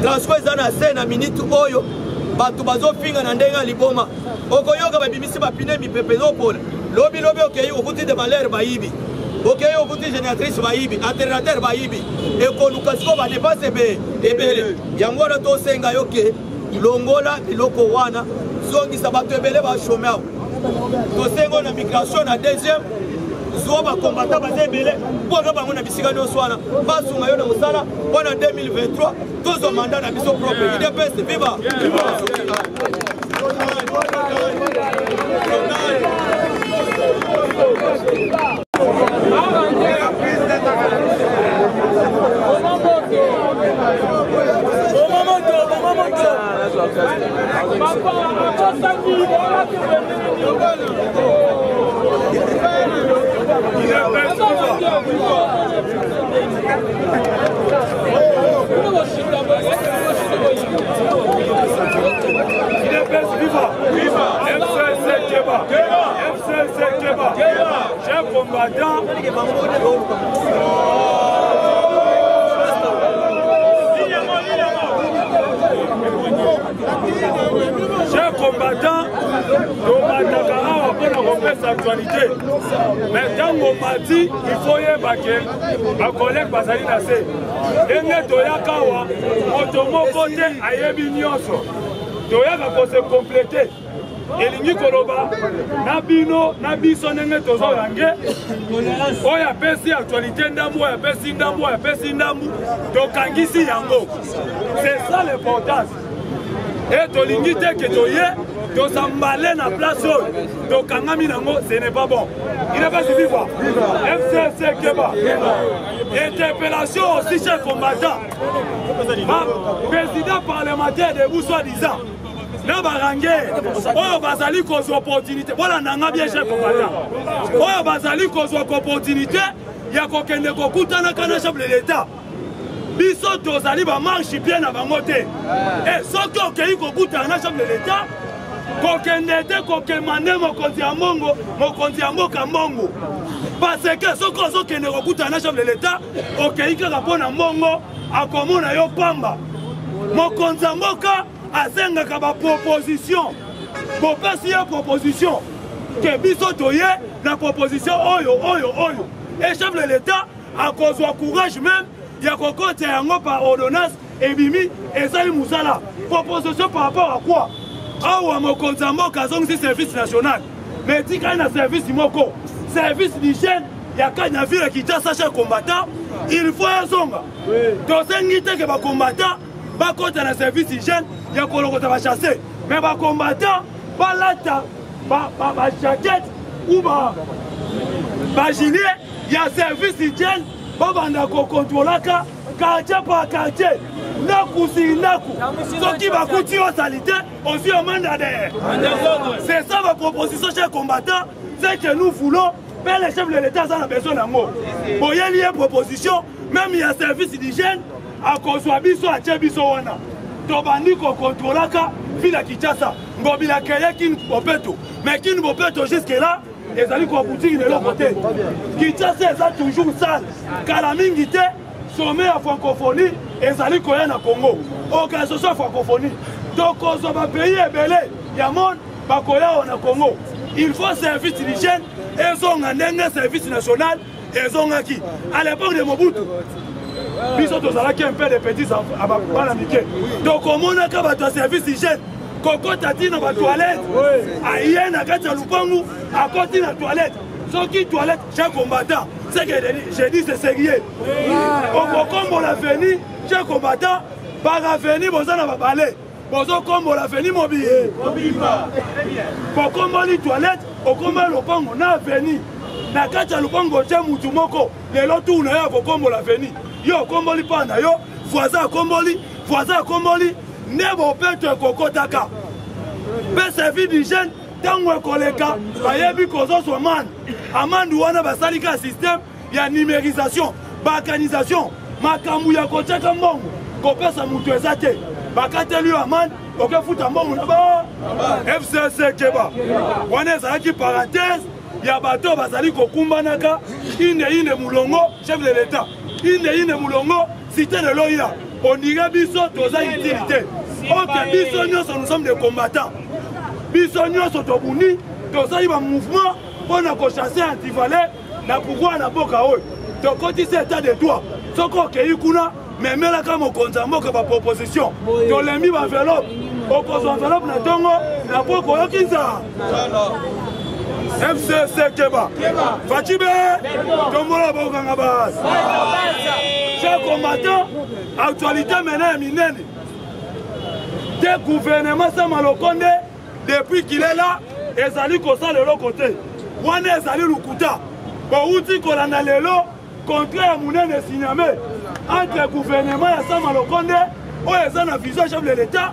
Transco eza na se na minute oyo bato bazofinga na ndenge ya liboma okoyoka babimisi bapine mipepe zopola lobi okei okuti de malere bayibi okei okuti génératrice bayibi alternateur bayibi ekoluka siko badepase ebele yango wana tosenga yo ke longola biloko wana zongisa bato ebele bashomeur tosenga na migration na deuxième zo bakombata baza ebele mpoka bango na bisika nyonso wana basunga yo na mosala mpona 2023 tozwa manda na biso propre UDPS viva Chers combattants, actualité. Mais quand on m'a dit, il faut y avoir ma collègue Basali Nassé. Denge Toyakawa, mon côté Ayebi Nyonso. Toyaka pour se compléter. Elingi Koloba, Nabino, Nabiso Nenge Tozo Range. Oya pesi actualité Ndamou, oya pesi Ndamou, oya pesi Ndamou. Tokangisi Yango. C'est ça l'importance. Et tolingi te que toye, to s'emballer na place to kangami nango, ce n'est pas bon. Il n'est pas suffisant quoi. FCC Keba. Interpellation aussi chers combattants. Président parlementaire de vous soi-disant. Na barangé. Oh bazali cause opportunité. Voilà nanga bien chers combattants. Oh bazali cause opportunité. Ya kokende kokutana kana chef de l'État. Biso tozali ba marche bien na bangote. Et soki okei kokuta na chef de l'État, kokende te kokemane mokonzi ya mongo, mokonzi ya mboka mongo. Parce que soki ozokende kokuta na chef de l'État, okei kaka mpona mongo akomona yo pamba. Mokonzi ya mboka azengaka ba proposition. Bopesi ye proposition. Ke biso toye na proposition oyo. Et chef de l'État akozwa courage même. Il y a côté par ordonnance et bimi et ça il musala. Proposition par rapport à quoi? Ah ou à mon consambo kazong si service national. Mais dit qu'il y a un service moko, service d'hygiène, il y a qu'un navire qui t'a saché combattant. Il faut un zonga. Donc c'est une idée que va combattant, va côté un service d'hygiène, il y a qu'on va chasser. Mais va combattant, va lata, va jaquette ou va gilet, il y a service d'hygiène. Babanda ko contrôlaka quartier par quartier naku si naku soki bakuti wa salité aussi au mandat derrière. C'est ça ma proposition chers combattants, c'est que nous voulons mais les chefs de l'État ça a besoin d'amour. Pour y aller proposition même il y a service d'hygiène à kozwa biso a biso wana to bandi ko contrôlaka vila Kinshasa ngobila kaya kin bopeto mais kin bopeto jusque là. Et ça dit qu'on boutique de l'autre côté. Kinshasa est toujours sale. Kalamingite, sommet à francophonie, et ça dit qu'on est en Congo. Organisation francophonie. Donc on va payer belé. Il y a monde, Bakoya en Congo. Il faut service d'hygiène, et ils ont un service national, et ils ont acquis. À l'époque de Mobutu, ils ont tous un peu de petits à Balamike. Donc on a un service d'hygiène. Koko tati na ba toilette. Aïe na kata lupangu à côté de la toilette. Ce qui toilette chaque combattant. C'est que j'ai dit c'est sérieux. Au combo la veni chaque combattant par la veni boza na ba balé. Bozo combo la veni mobile. Pour combo les toilettes au combo lupangu na veni. Na kata lupangu cha mutu moko. Le lotu na ya combo la veni. Yo combo li pana yo voisin combo li Nebo peto koko taka. Be service d'hygiène tango koleka bayebi kozo so man. Amandu wana basalika système ya numérisation, balkanisation, makambu ya kocheka mbongo. Kopesa mutu ezate. Bakateli amande, okefuta mbongo na ba. FCC Keba. Wana ezaki parenthèse ya bato bazali kokumbanaka ine mulongo chef de l'État. Ine mulongo cité de Loya. on dirait biso toza utilité. Ok, biso nyonso nous sommes des combattants. Biso nyonso tobuni toza un mouvement pour nous chasser antivalé na pouvoir na boka oyo. Tokoti cet état de droit. Soko okei kuna mais là comme okonza mboka ba proposition. Tolembi ba enveloppe. Okozo enveloppe na tongo na poko yokinza. FCC Keba. Fachibe. Tombola bokanga base. Chers combattants, actualité maintenant minene. Des gouvernements Samalokonde, depuis qu'il est là, ezali kosa de l'autre côté. Wana ezali lukuta. Bouti kolanda lelo contre ya munene signamé entre gouvernement ya Samalokonde oyo eza na vision chef de l'État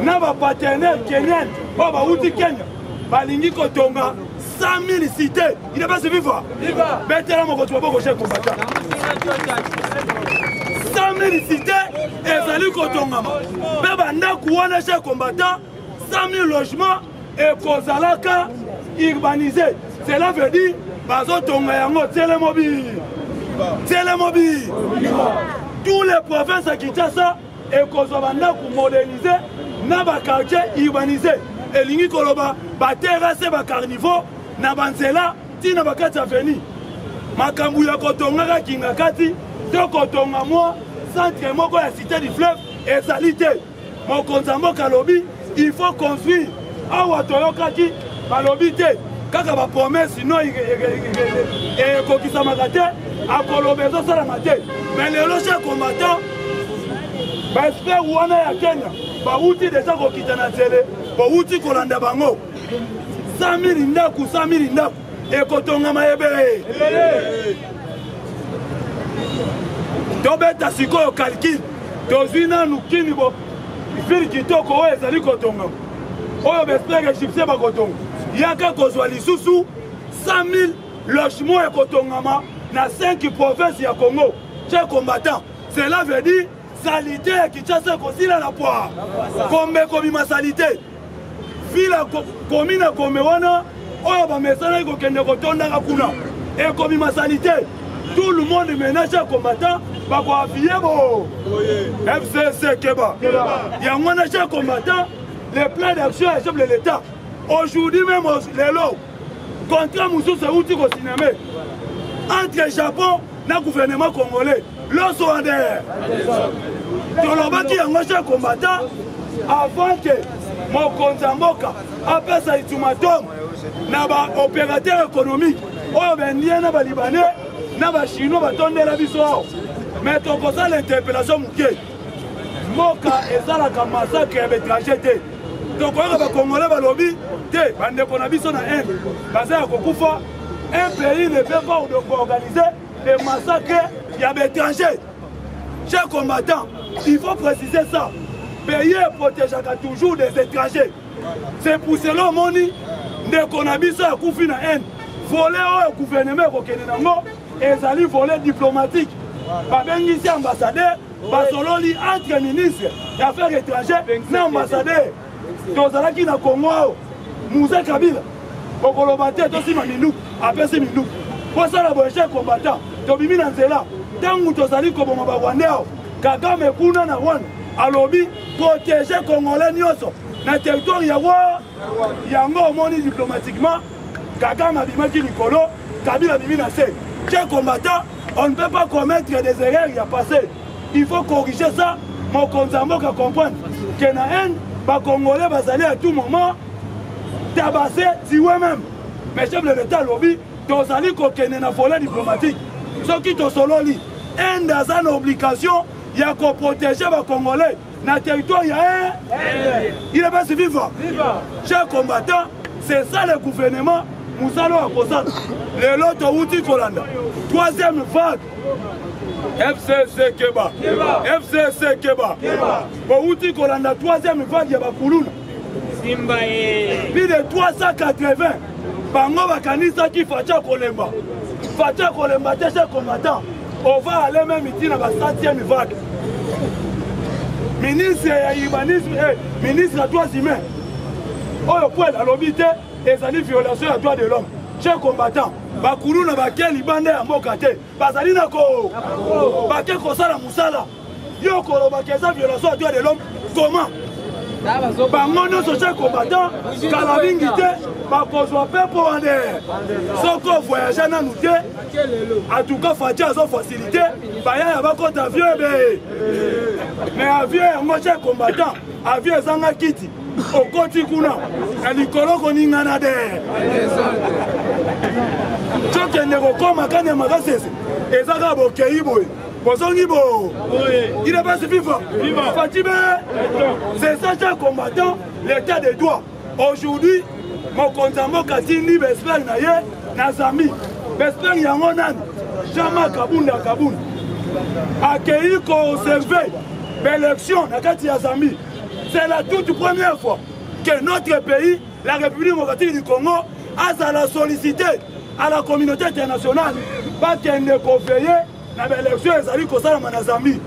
na ba partenaire kenyan ba bauti Kenya balingi kotonga 100 000 cités. Il n'est pas suffisant. Viva. Betela moko tu boko chef combattant. 100 000 cités ezali kotongama. Pe banda kuona chef combattant 100 000 logements et kozalaka urbanisé. Cela veut dire bazotonga yango télémobile. Télémobile. Tous les provinces à Kinshasa et kozabanda ku moderniser na ba quartier urbanisé. Et lingi koloba ba terrasse ba carnivore na banzela tina bakati aveni makambu ya kotonga kinga kati to kotonga moi centre moko ya cité du fleuve ezali te mokonza mboka lobi il faut construire awa toyokaki balobi te kaka ba promesse no ekokisamaka te akoloba ezosalama te mais lelo chef combattant baespere wana ya Kenya bauti deja kokita na tele bauti kolanda bango 100 000 ndaku 100 000 ndaku ekotongama ebele tobeta sikoyo calcul tozwi nanu kini bo ifiri kitoko oyo ezali kotongama oyo bespere égyptien bakotonga yaka kozwa lisusu 100 000 logements ekotongama na 5 provinces ya Congo. Chers combattants, cela veut dire salité ya Kinshasa kosila na poa kombe kobima salité fila komina kome wana oyo bamesana ikokende kotondaka kuna ekobima salité. Tout le monde ménage combattant bakoafie bo FCC Keba yango na chef combattant les plans d'action ya chef de l'État aujourd'hui même lelo contrat mususu euti kosiname entre Japon na gouvernement congolais loso ader tolobaki yango chef combattant avant que mokonza mboka apesa ultimatum na ba opérateur économique oyo bendie na balibanais na bachinois batondela biso awo mais tokosala interpellation moke mboka ezalaka massacre ya bétranger te tokoyoka bakongolais balobi te bandeko na biso na Inde baza ya kokufa. Un pays ne peut pas organiser des massacres ya bétranger. Chers combattants, il faut préciser ça. Pays protégera toujours des étrangers. C'est pour cela moni ndeko na biso ya kufi na Inde voler au gouvernement kokende nango ezali volet diplomatique. Babengisi ambassadeur basololi entre ministre des affaires étrangères na ambassadeur tozalaki na Congo Moussa Kabila okoloba te tosima minduku apesi minduku posala boye chef combattant tobimi na nzela ntango tozali koboma barwandais awo Kagame kuna na wana alobi protéger congolais nyonso na territoire yango omoni diplomatiquement Kagame abimaki likolo Kabila abimi na se. Chers combattants, on ne peut pas commettre des erreurs il y a passé. Il faut corriger ça. Mon Konzamboka comprendre que na Inde, les Congolais bazali à tout moment tabasser tiwe même. Mais chef de l'État lobby, tozali kokene na volet diplomatique. Ce qui to sololi, Inde a une obligation, il y a qu'on protéger les Congolais. Dans le territoire, il y a un. Il est pas si vivant. Chers combattants, c'est ça le gouvernement. Moussalo Akosan. Le lot outil Kolanda. Troisième vague. FCC Keba. FCC Keba. Pour outil Kolanda, troisième vague, il y a Bakuluna. Plus de 380. Bango Bakanisa qui Facha Kolemba. Facha Kolemba, chers combattants. On va aller même ici dans la 7e vague. Ministre urbanisme et ministre des droits humains. Oyo poil à l'obité et ça dit violation des droits de l'homme. Chers combattants, Bakuluna Bakel Libande à Mokate, Bazalina Ko, Bakel Kosala Moussala, yo koloba keza violation à droit de l'homme comment bango nyonso chef combattant kala mingi te bakozwa mpe mpo wane soko voyage nanu te en tout cas Fatia azo facilité bayaya bakota avion ebe mais avion yango chef combattant avion ezanga kiti okoti kuna na likolo koningana de tokende kokoma kane makasese ezaka bokei boye bozongi bo il est pas vivant Fatime c'est ça chef combattant l'état de droit aujourd'hui mokonzambo katindi bespeng na ye na Zambie bespeng yango nani Jama Kabunda accueilli conservé l'élection na kati ya Zambie. C'est la toute première fois que notre pays, la République démocratique du Congo, a la sollicité à la communauté internationale pas qu'elle ne confie dans l'élection des alliés au Zambie.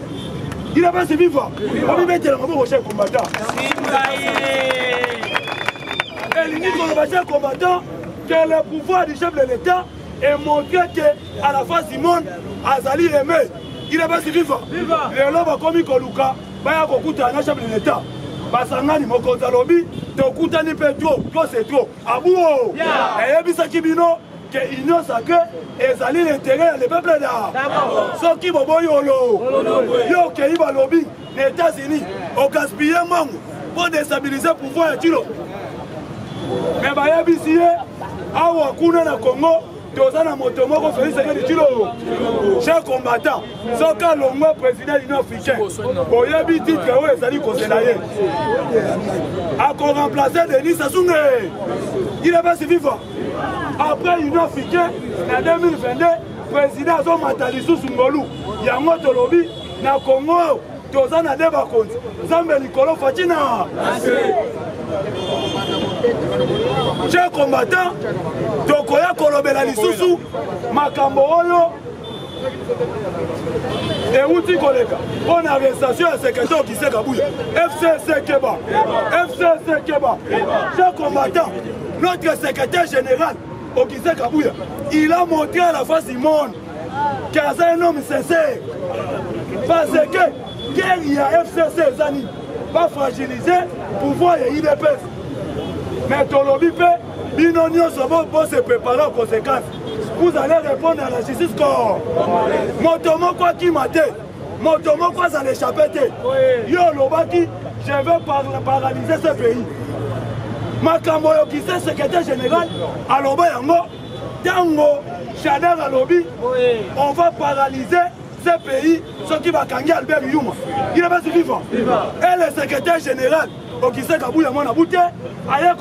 Il n'a pas vivant. On va mettre le mot au chef combattant. Et l'unique combattant que le pouvoir du chef de l'État est montré qu'à la face du monde, Azali aimé. Il n'a pas vivant. Le lobby a commis Koluka, Baya Kokuta, un chef de l'État. Basangani mokonza lobi tokutani pe trop c'est trop abuo et bisa kibino que union sacrée ezali l'intérêt le peuple là soki boboyolo yo ke iba lobi les États-Unis au gaspiller mango pour déstabiliser pouvoir ya tilo mais baya bisiye awa kuna na Congo tozana moto moko Félix Tshisekedi tilo chers combattants soka longo président de l'Union africaine boyebi titre oyo ezali kozela ye ako remplacer Denis Sassou Nguesso il est pas vivant après l'Union africaine en 2022 président azomata lisusu ngolu yango tolobi na Congo tozana de bakonzi Nzambe likolo fatina chers combattants tokoya kolobela lisusu makambo oyo euti koleka mpona arrestation ya secrétaire Okise Kabuya FCC Keba chers combattants notre secrétaire général Okise Kabuya il a montré à la face du monde qu'il est un homme sincère parce que guerre il y a FCC Zani pas fragiliser pouvoir et IDPS mais tolobi pe bino nyonso pour se préparer aux conséquences vous allez répondre à la justice corps moto moko akimate moto moko azala échappé te yo lobaki je vais paralyser ce pays makambo Okise secrétaire général aloba yango tango Shader alobi on va paralyser ce pays ce qui va kangi Albert Yuma il est pas vivant et le secrétaire général Okise Kabuya mwana bouté a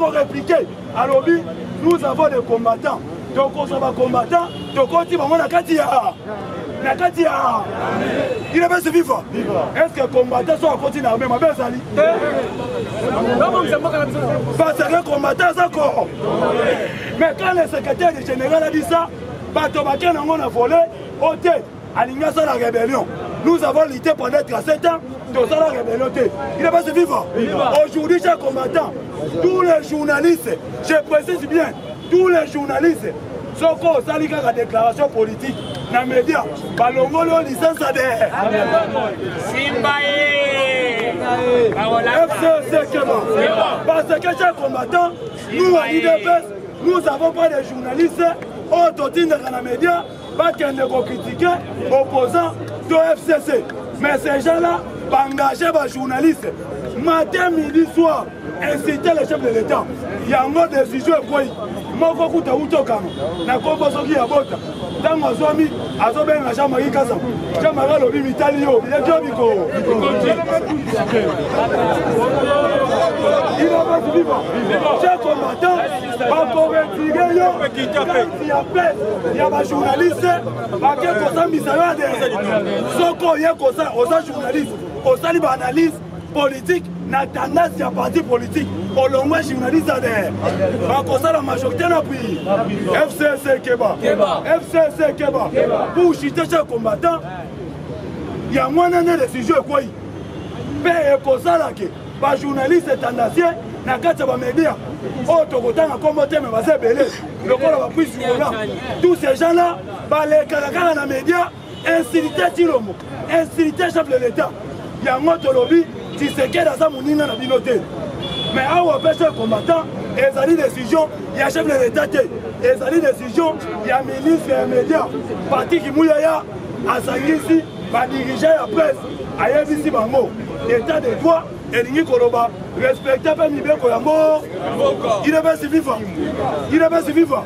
répliqué à lobby nous avons des combattants donc on va combattants donc on dit na katia il est pas vivant est-ce que combattants sont à continuer armée ma belle Zali parce que combattants encore mais quand le secrétaire général a dit ça bato bakena on a volé au tête à l'ingassa la rébellion nous avons lutté pendant 37 ans dans la rébellion. Il n'est pas vivant. Aujourd'hui, chers combattants, tous les journalistes, je précise bien, tous les journalistes, sont comme la déclaration politique dans les médias, balongo le licence à des FCC Keba. Parce que chers combattants, nous à l'IDPS, nous n'avons pas de journalistes autotines dans les médias, pas qu'ils ne critiquent opposants de FCC. Mais ces gens-là, engager les journalistes, matin, midi, soir, inciter les chefs de l'État. Il y a un mot de décision et quoi. Moko kuta utokano na kombo soki ya bota tango zomi azobenga chama kikasa chama galo bi mitali yo ya jobiko il va pas vivre chers combattants ba convertir yo il y a paix il y a ba journaliste ba ke ko sa misala de soko ye ko sa osa journaliste osali ba analyse politique na tendance ya parti politique au long journaliste de bakosa la majorité na puis FCC Keba pour chiter ces combattants il y a moins de décision quoi paix kosa la ke ba journaliste tendancieux na kati ba média otokotanga kombote me bazebele lokola ba puis là tous ces gens là ba les karakara na média insulter Tilomo insulter chef de l'État yango tolobi Tshisekedi aza moninga na bino te. Mais awa pêche combattant ezali décision ya chef de l'État te. Ezali décision ya ministre ya média Patrick Muyaya asangisi ba dirigeant ya presse ayebisi bango état de droit elingi koloba respecter pe mibeko yango il devait se vivre. Il devait se vivre.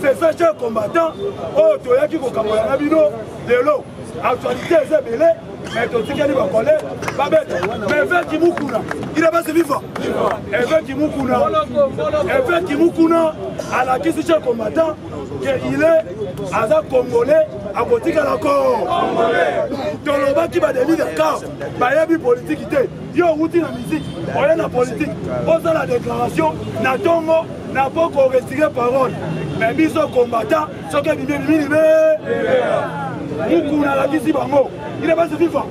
C'est ça chef combattant oh toyaki kokamola na bino lelo actualité ezebele mais totikali bakole babeta mais veut kimukuna il devait se vivre. Efe Kimukuna alakisi chef combattant qu'il est aza congolais à kotika la corps tolobaki bademi d'accord bayebi politique te yo outi na musique oye na politique oza la déclaration na tongo na poko retirer parole mais biso combattant soki bimbi Mukuna alakisi bango il est pas se vivre.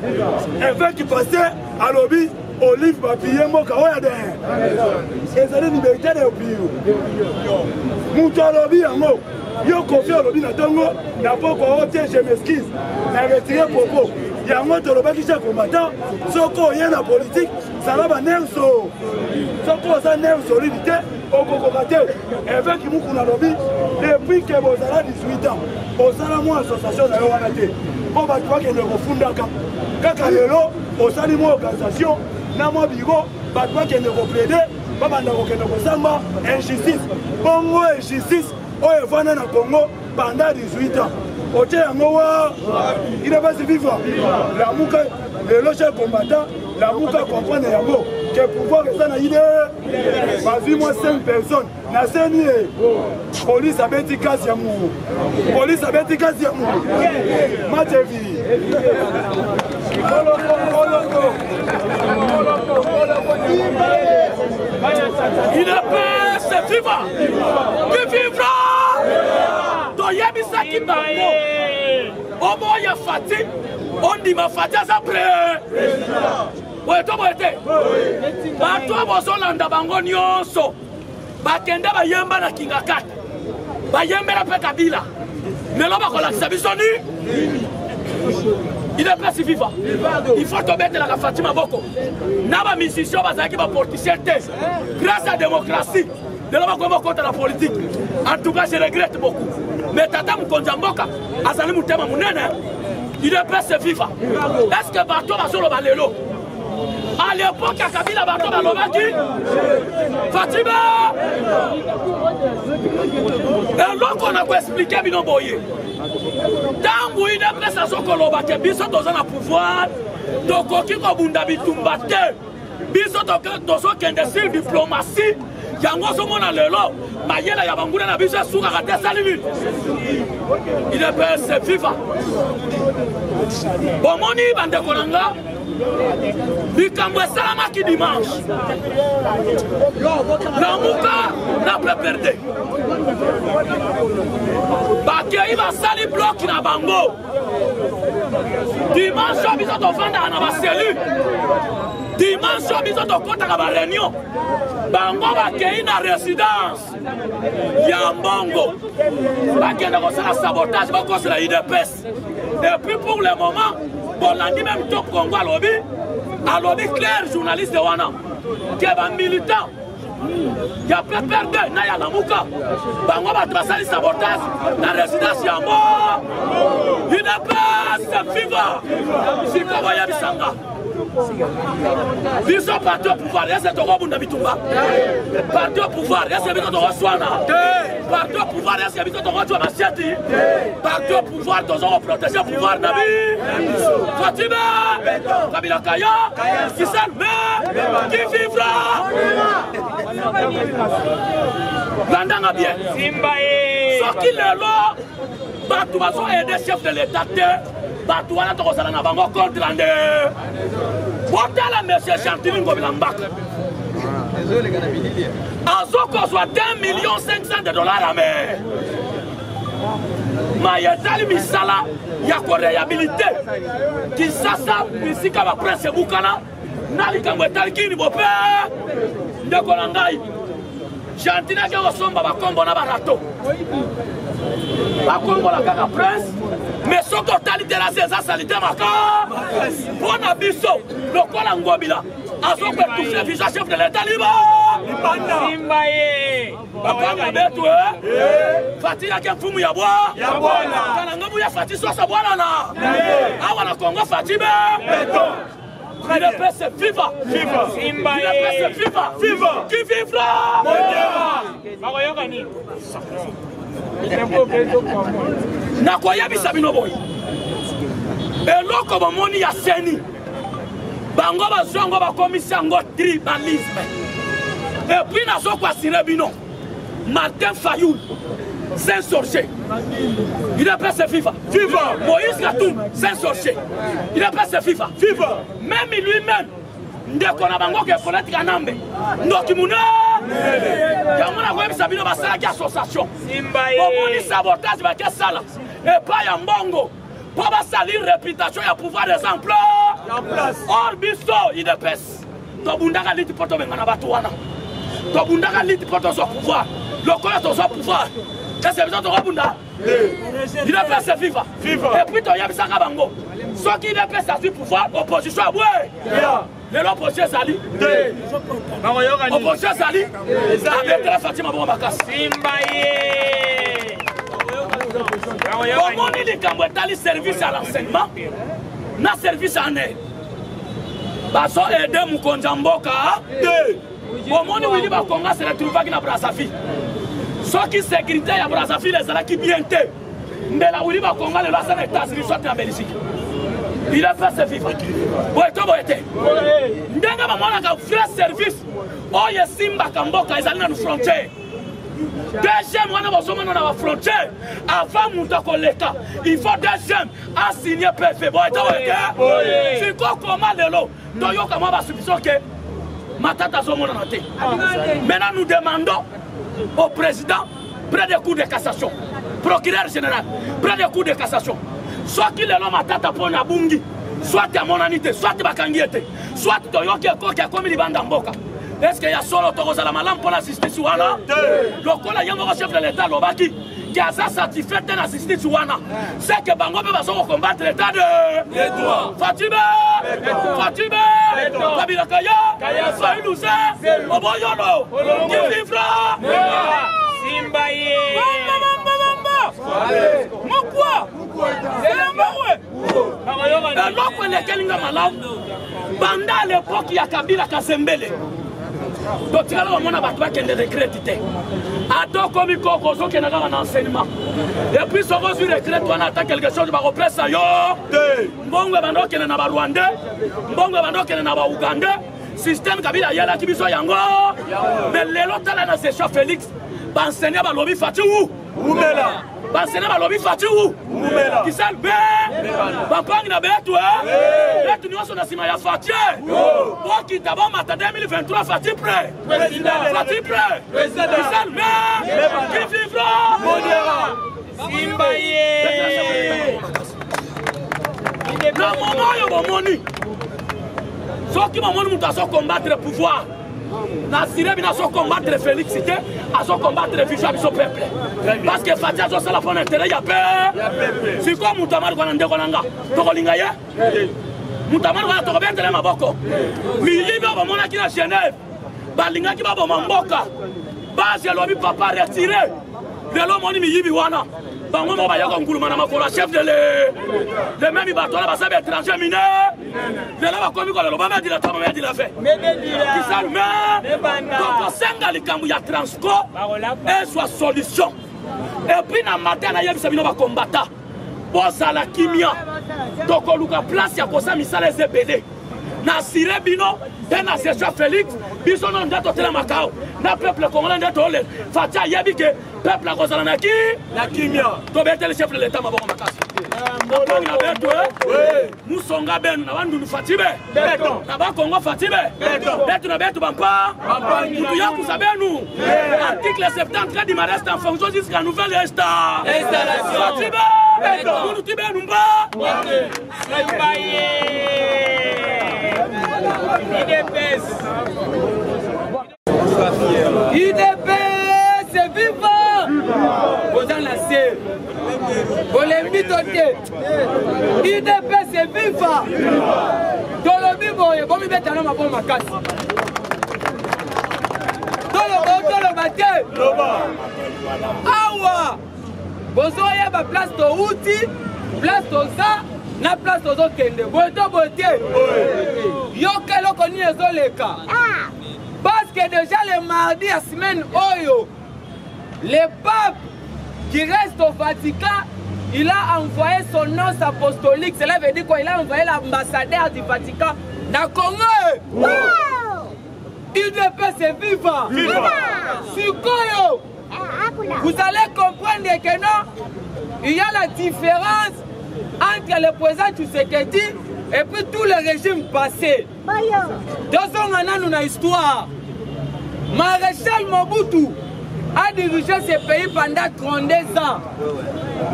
Efe qui passait à lobby Olive papier moka oya de ezali liberté de opinion mutu alobi yango yo kofi alobi na tongo na poko ote je m'excuse na retire popo yango tolobaki chef combattant soko oye na politique sala ba nerso soko oza nerf solide te okokoka te Efe Kimukuna alobi depuis que bozala 18 ans osala mwa association na yo wana te mpo bato bakende kofundaka kaka lelo osali mwa organisation na mwa biro bato bakende koplede babanda kokende kosamba injustice bongo injustice oyo evanda na Congo pendant 18 ans otie yango wa il va se vivre lamuka lelo chef combattant lamuka comprendre yango que pouvoir eza na ide bazwi mwa 5 personnes na seni police abeti kasi ya mungu matevi il peut se vivre qui vivra toyebisaki bango omoya fati ondima fati aza prêt oyo toboye te bato bozolanda bango nyonso bakende bayemba na kingakata bayembela mpe kabila lelo bakolakisa biso ni il est prêt vivant. Il faut tomber la Fatima Boko. Naba musicien bazaki ba politicien te. Grâce à la démocratie, de l'homme contre la politique. En tout cas, je regrette beaucoup. Mais Tata Mkonjamboka, Azali Moutema Mounene, il est prêt vivant. Est-ce que Bato va sur le balelo? À l'époque, à Kabila Bato va l'obaki. Fatima! Et l'autre qu'on a expliqué, Bino Boye. Tangu ine presa sokoloba ke biso toza na pouvoir tokoki kobunda bitumba te biso tozokende sur diplomatie yango ozomona lelo mayele ya banguna na biso esukaka te salimi il est se viva bomoni bandeko na nga likambo esalamaki dimanche lamuka na preperde bakei basali bloki na bango dimanche biso tovandaka na baselu dimanche biso tokotaka bareunion bango bakei na résidence ya mbongo bakende kosala sabotage bakosela UDPS et puis pour le moment bolandi même top Congo alobi clair journaliste wana ke ba militant ya PPRD na ya lamuka bango bato basali sabotage na résidence ya mbo UDPS viva sikobo ya bisanga biso parti au pouvoir yase tokobunda bitumba parti au pouvoir yase biso tokoswana parti au pouvoir yase biso tokojwa masiati parti au pouvoir tozokoprotege pouvoir na bi Fatima Kabila Kaya Kisalme qui vivra bandanga bien soki lelo bato bazo aider chef de l'état te bato wana tokozala na bango contre ande otala monsieur Chantini Ngobila Mbaka azokozwa 2,5 millions ame mayetali misala ya korehabilite kisasa bisika baprince bukana na likambo etali kini bope ndeko na ngai Chantini ake kosomba bakombo na barato bakombola kaka prince mais soko otali te na se eza salite maka mpo na biso lokola ngobila azokotouche visa chef de l'état liba Simba ye bapanga betu fati yake mfumu ya bwa kana ngobu ya fati sosa bwana na awa na Kongo fati be il est pressé viva Simba il est pressé viva qui vivra bakoyoka ni nakoyebisa bino boye eloko bomoni ya seni bango bazongo bakomisi yango tribalisme epuis nazokwasire bino Martin Fayoul c'est un sorcier il est pressé viva Moïse Katumbi c'est un sorcier il est pressé viva même lui-même ndeko na bango ke politique anambe ndoki muna yango nakoyebisa bino basalaki association omoni sabotage bakesala epai ya mbongo mpo basali réputation ya pouvoir des emplois or biso idepes tobundaka liti mpo tobengana bato wana tobundaka liti mpo tozwa pouvoir lokola tozwa pouvoir ese biso tokobunda idepes viva epuis toyebisaka bango soki idepes azwi pouvoir opposition abwe lelo opposition ezali opposition ezali abetela Fatima bongo makasi Simba ye omoni likambo etali service à l'enseignement na service en air bazo ede mokonzi ya mboka omoni wili bakonga se retrouvaki na Brazzaville soki sécurité ya Brazzaville ezalaki bien te mbela wili bakonga lelo aza na États-Unis soit na Belgique il a fait ce vivre boyete ndenge bamonaka vrai service oyo esimbaka mboka ezali na frontière deuxième wana bozomona na bafrontière avant moto akoleka il faut deuxième asigner PV boyete sikokoma lelo toyoka mwa basubiso ke matata azomonana te maintenant nous demandons au président près des cours de cassation procureur général près des cours de cassation soki lelo matata mpona abungi soit amonani te soit bakangi ye te soit toyoki ekoki akomi libanda mboka eske ya solo tokozala malamu mpona justice wana lokola ye moko chef de l'état alobaki ke aza satisfait te na justice wana seke bango mpe bazokokombattre l'état de Fatime Kabila Kaya Failuse Oboyono Kivivra Simba ye Mokwa eloko elekelinga malamu banda à l'époque ya Kabila Kasembele totikala bamona bato bakende retraite te atokomi koko ozokende kaka na enseignement epuis soko ozwi retraite wana ata quelque chose bakopresa yo mbongo ebanda okende na barwandais mbongo ebanda okende na baugandais système Kabila ayelaki biso yango mais lelo tala na session Félix baenseignant balobi fati wu bansena balobi fati wu kisal be bapangi na betu betu nyonso na nsima ya fati okita bomata 2023 fati prêt kisal be kivivra Simba ye na momo oyo bomoni soki bomoni moto azokombattre pouvoir na sire bino azokombattre Félix te azokombattre vision ya biso peuple parce que fati azosala mpo na intérêt ya pe sikoyo moto amali kwana ndeko na nga tokolinga ye moto amali kwana tokobetele maboko miyibi oyo bamonaki na Genève balingaki baboma mboka basi elobi papa retire lelo moni miyibi wana bango moko bayaka nguluma na makolo ya chef de le memi bato wana basabi étranger mine lelo bakomi kolelo bamedila ta bamedila fe kisalume tokosenga likambo ya transco ezwa solution epuis na matin nayebisa bino bakombata bozala kimia tokoluka place ya kosa misala eza ebele na sire bino mpe na session Félix biso no nde totelemaka awa na peuple congolais nde tolele fati ayebi ke peuple akozala na kimia tobeteli chef de l'état maboko makasi bapangi na betu musonga benu na bandundu fati be na bakongo fati be betu na betu bampa mutu yakusa benu article 73 du reste en fonction jusqu'à nouvelle installation fati be munuti benu mba Simba ye IDPS viva! Oza na se. Olembi te. UDPS viva. Tolobi boye, bomi betana mabo makasi. Toloba te. Awa. Bozoya ba place to outi, place to ça, na place to zo kende. Boye te. Yo kelo koni ezoleka. Parce que déjà le mardi à semaine Oyo, le pape qui reste au Vatican, il a envoyé son nonce apostolique. Cela veut dire quoi? Il a envoyé l'ambassadeur du Vatican dans le Congo. UDPS viva. Sikoyo. Vous allez comprendre que non, il y a la différence entre le président Tshisekedi et puis tout le régime passé. Dans son histoire, Maréchal Mobutu a dirigé ce pays pendant 32 ans.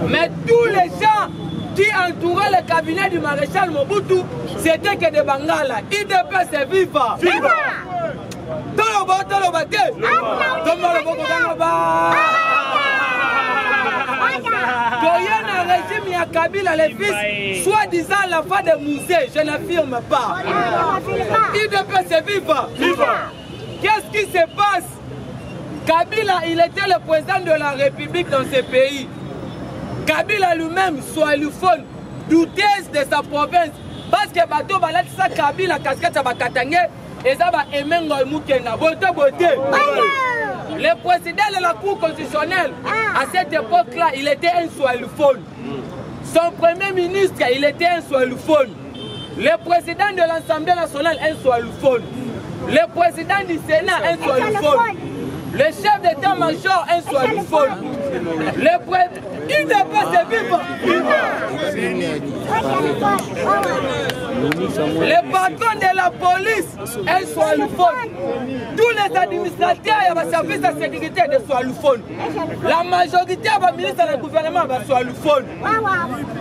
Mais tous les gens qui entouraient le cabinet du Maréchal Mobutu, c'était que des Bangala. UDPS viva. Viva! Un régime à Kabila, les fils, soi-disant l'enfant de musée, je n'affirme pas. UDPS viva. Qu'est-ce qui se passe? Kabila, il était le président de la République dans ce pays. Kabila lui-même, soalophone, douteuse de sa province. Parce que Bato Balat, ça Kabila, casquette, ça va katangé, et ça va Emengo Moukena. Beauté. Le président de la Cour constitutionnelle, à cette époque-là, il était un soalophone. Son premier ministre, il était un soalophone. Le président de l'Assemblée nationale, un soalophone. Le président du Sénat, un soalophone. Le chef d'état-major, un soalophone. Le patron de la police, un soalophone. Tous les administrateurs et les services de sécurité de soalophone. La majorité des ministres du gouvernement est soalophone.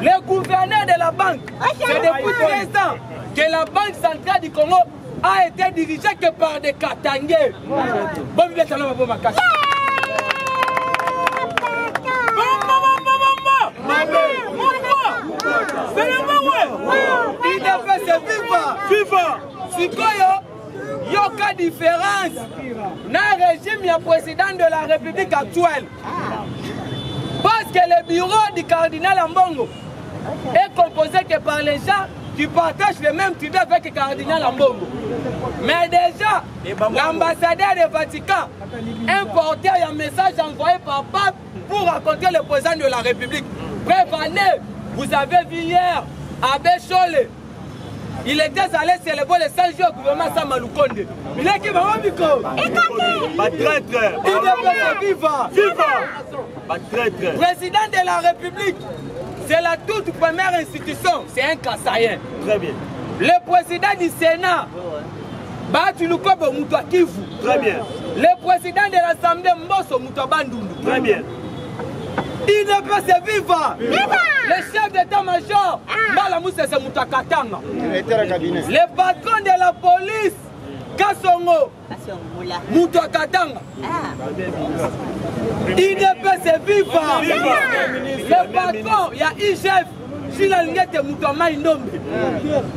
Le gouverneur de la banque, c'est depuis 13 ans que la Banque centrale du Congo a été dirigée que par des Katangais. Viva! Sikoyo, yoka différence dans le régime du président de la République actuelle. Parce que le bureau du cardinal Ambongo est composé que par les gens qui partagent le même titre avec le cardinal Ambongo. Mais déjà, l'ambassadeur du Vatican importait un message envoyé par pape pour raconter le président de la République. Prévenez, vous avez vu hier à Béchole, il était allé célébrer le 5 jours au gouvernement Samaloukonde. Il est qui va au micro? Viva! Président de la République, c'est la toute première institution, c'est un Kassayen. Très bien. Le président du Sénat, Batulukobo Moutoua Kivu. Très bien. Le président de l'Assemblée, Mbosso Moutoua Bandundu. Très bien. UDPS viva! Le chef d'état-major, Malamousse Moutoua Katanga. Le patron de la police, Kassongo, Moutoua Katanga. UDPS viva! Le patron, il y a IGF, Chilalingete Moutoua Maïnombe.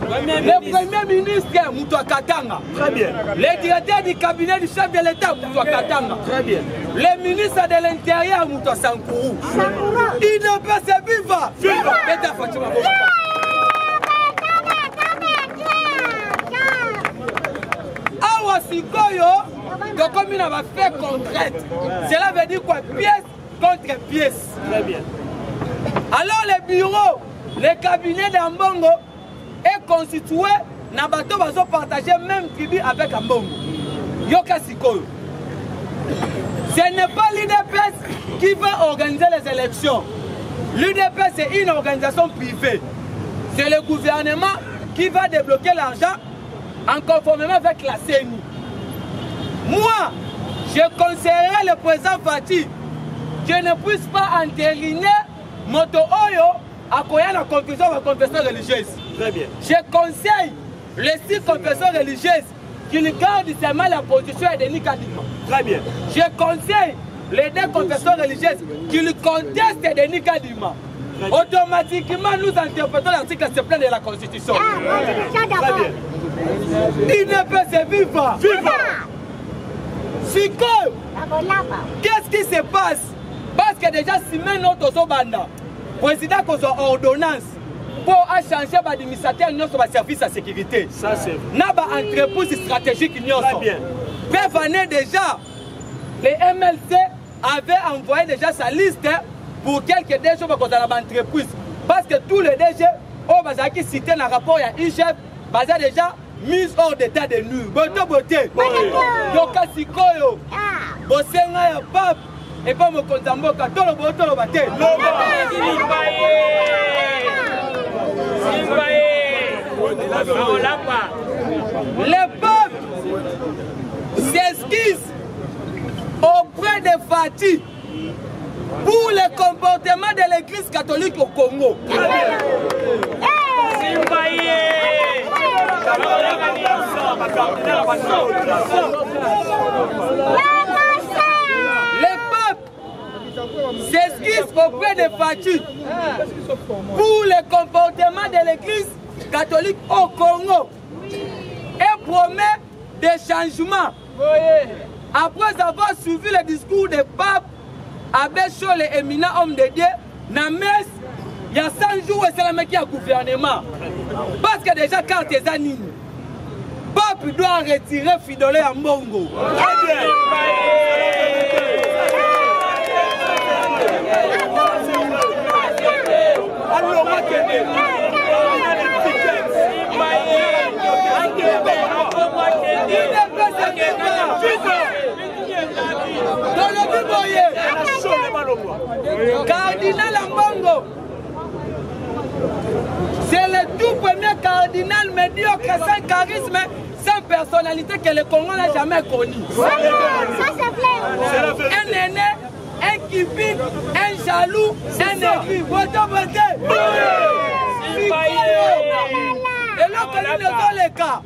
Le premier ministre, Moutoua Katanga. Très bien. Le directeur du cabinet du chef de l'État, Moutoua Katanga. Très bien. Le ministre de l'Intérieur, Moutoua Sankourou. UDPS viva! Viva! Awa Sikoyo, comme il va faire concrète. Cela veut dire quoi? Pièce contre pièce. Très bien. Alors le bureau, le cabinet d'Ambongo est constitué, Nabato va se partager même tribu avec Ambongo. Yoka Sikoyo. Ce n'est pas l'UDPS qui va organiser les élections. L'UDPS c'est une organisation privée. C'est le gouvernement qui va débloquer l'argent en conformément avec la CENI. Moi, je conseillerais le président Fati que ne puisse pas entériner Moto Oyo à quoi la confession religieuse. Très bien. Je conseille les 6 confessions religieuses qu'il garde seulement la position de Nikadima. Très bien. Je conseille les 2 confessions religieuses qu'il conteste de Nikadima. automatiquement nous interprétons l'article 70 de la Constitution. Il ne peut se vivre. Qu'est-ce qui se passe? Parce que déjà, si maintenant notre banda, président a ordonnance pour changer l'administrateur sur le service de sécurité. Ça c'est. N'a pas entreprise stratégique. Très bien. Prévenez déjà, les MLC avaient envoyé déjà sa liste pour quelques DG dans l'entreprise. Parce que tous les DG, qui cités dans le rapport, il y a IGF, déjà mis hors d'état de nuit. Beauté. Donc, si vous pape, et pas mon compte en boca, tout le bâté. Le peuple s'esquisse auprès de Fati pour le comportement de l'église catholique au Congo. Le peuple s'esquisse auprès de Fati pour le comportement de l'église catholique au Congo et promet des changements. Après avoir suivi le discours du pape Abbé Chol, les éminents hommes de Dieu, dans la messe, il y a 100 jours et c'est le mec qui a gouvernement. Parce que déjà, quand tu es à Nini, le pape doit retirer Fidolé à Mongo. Cardinal Ambongo, c'est le tout premier cardinal médiocre, sans charisme, sans personnalité que le Congo n'a jamais connu. Un aîné, un kipin, un jaloux, un aigri. Voté. Et là, quand nous avons les cas,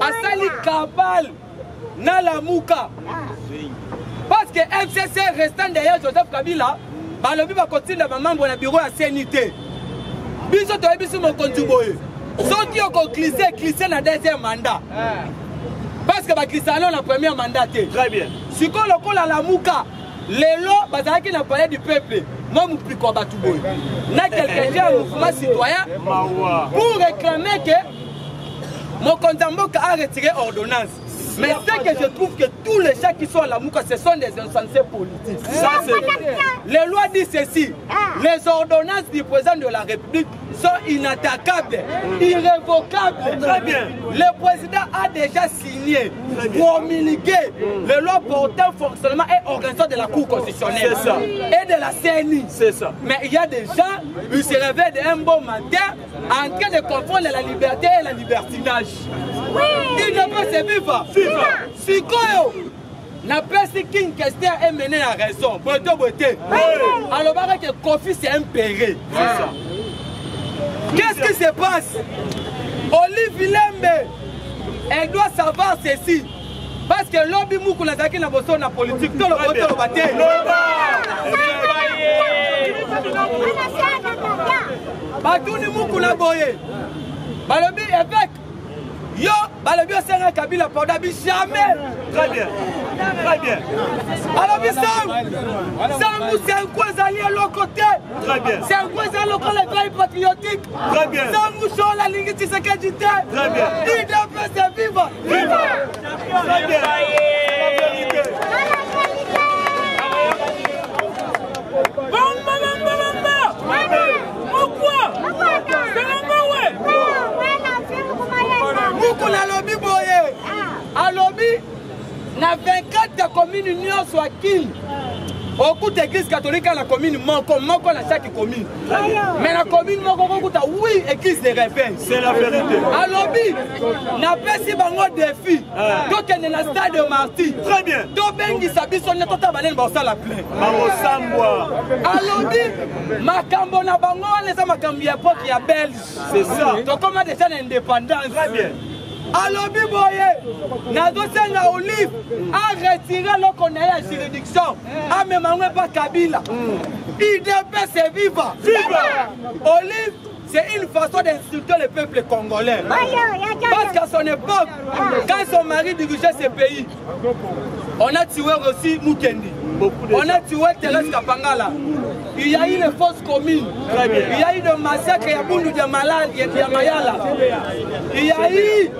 Asali Kabal, Nalamuka. Parce que FCC restant derrière Joseph Kabila, le but va continuer à membre du bureau à CNT. Biso to ebisu mon contribuer. Sorti au glisser dans le deuxième mandat. Parce que va glisser dans le premier mandat. Très bien. Si on le colle à la Mouka, les lois, qui n'a parlé du peuple. Moi, je ne peux pas tout boy. N'a quelqu'un qui a un mouvement citoyen pour réclamer que mon contributeur a retiré ordonnance. Mais c'est que je trouve que tous les gens qui sont à la Mouka, ce sont des insensés politiques. Les lois disent ceci. Les ordonnances du président de la République sont inattaquables, irrévocables. Très bien. Le président a déjà signé, promulgué les lois portant fonctionnement et organisation de la Cour constitutionnelle et de la CNI. C'est ça. Mais il y a des gens, ils se réveillent d'un bon matin en train de confondre la liberté et la libertinage. Il ne peut se vivre. Si quoi n'a pas ce qu'une question est menée à raison. Alors que Kofi c'est impéré. Qu'est-ce qui se passe? Olivier Lembe, elle doit savoir ceci. Parce que l'objet moukou n'a pas besoin de politique. Tout le monde est battu. Batouni moukou n'a boyé. Balobi évêque. Yo, Balobi c'est un Kabila pour d'habitude jamais. Très bien. Très bien. Balobi Sam, c'est un quoi allié à l'autre côté. Très bien. C'est un quoi allié local et patriotique. Très bien. Sam Mouchon la ligne qui s'est candidate. Très bien. Il doit faire vivre. Viva. Très bien. Beaucoup la lobby boye. A lobby, na 24 communes union soit qui. Au coup d'église catholique à la commune manque la chaque commune. Mais la commune manque oui église de réveil. C'est la vérité. A lobby, n'a pas si bango défi. Donc elle est dans le stade de Marty. Très bien. Donc bengi sabi son ne tota banen bossa la plein. Mamo Sambwa. A lobby, makambo na bango les makambo ya époque ya belge. C'est ça. Donc comment déjà l'indépendance. Très bien. A lobby boye, Nazosenga Olive a retiré le qu'on a la juridiction. A même pas Kabila. IDP c'est viva. Olive, c'est une façon d'insulter le peuple congolais. Parce qu'à son époque, quand son mari dirigeait ce pays, on a tué aussi Mukendi. On a tué Thérèse Kapangala. Il y a eu les fausses communes. Il y a eu le massacre à Bundu de Mayala. Il y a eu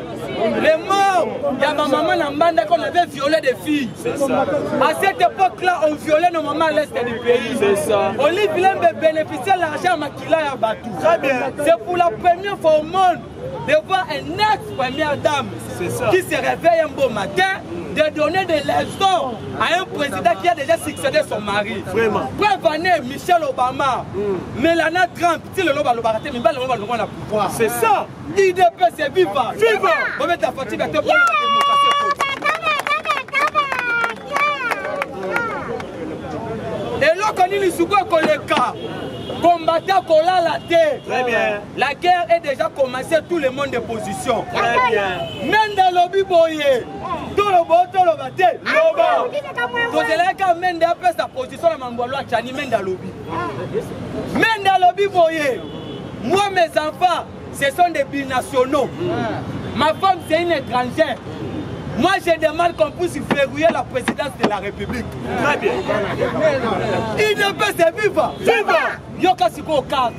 les morts. Il y a ma maman Nambanda qu'on avait violé des filles. À cette époque-là, on violait nos mamans à l'est du pays. Olive Lembe bénéficiait de l'argent à Makila et à Batou. C'est pour la première fois au monde de voir une ex-première dame qui se réveille un beau matin de donner des leçons à un président qui a déjà succédé son mari. Vraiment. Prévenez Michel Obama, Melania Trump, si le loba lobarate, mais le loba loba pouvoir. C'est ça. IDP c'est viva. Viva. On met ta fatigue à te prendre la démocratie. Et là, quand il est koleka, combattant Kola la terre. Très bien. La guerre est déjà commencée, tout le monde de position. Très bien. Même dans le lobby boyé. Tout le monde, tout le matin. Loba. Donc c'est là quand même après sa position, la Mangolo a Tchani, même dans le lobby. Même dans le lobby boyé. Moi, mes enfants, ce sont des binationaux. Ma femme, c'est une étrangère. Moi, je demande qu'on puisse verrouiller la présidence de la République. Très bien. Il ne peut se vivre. Viva. Yoka siko carte.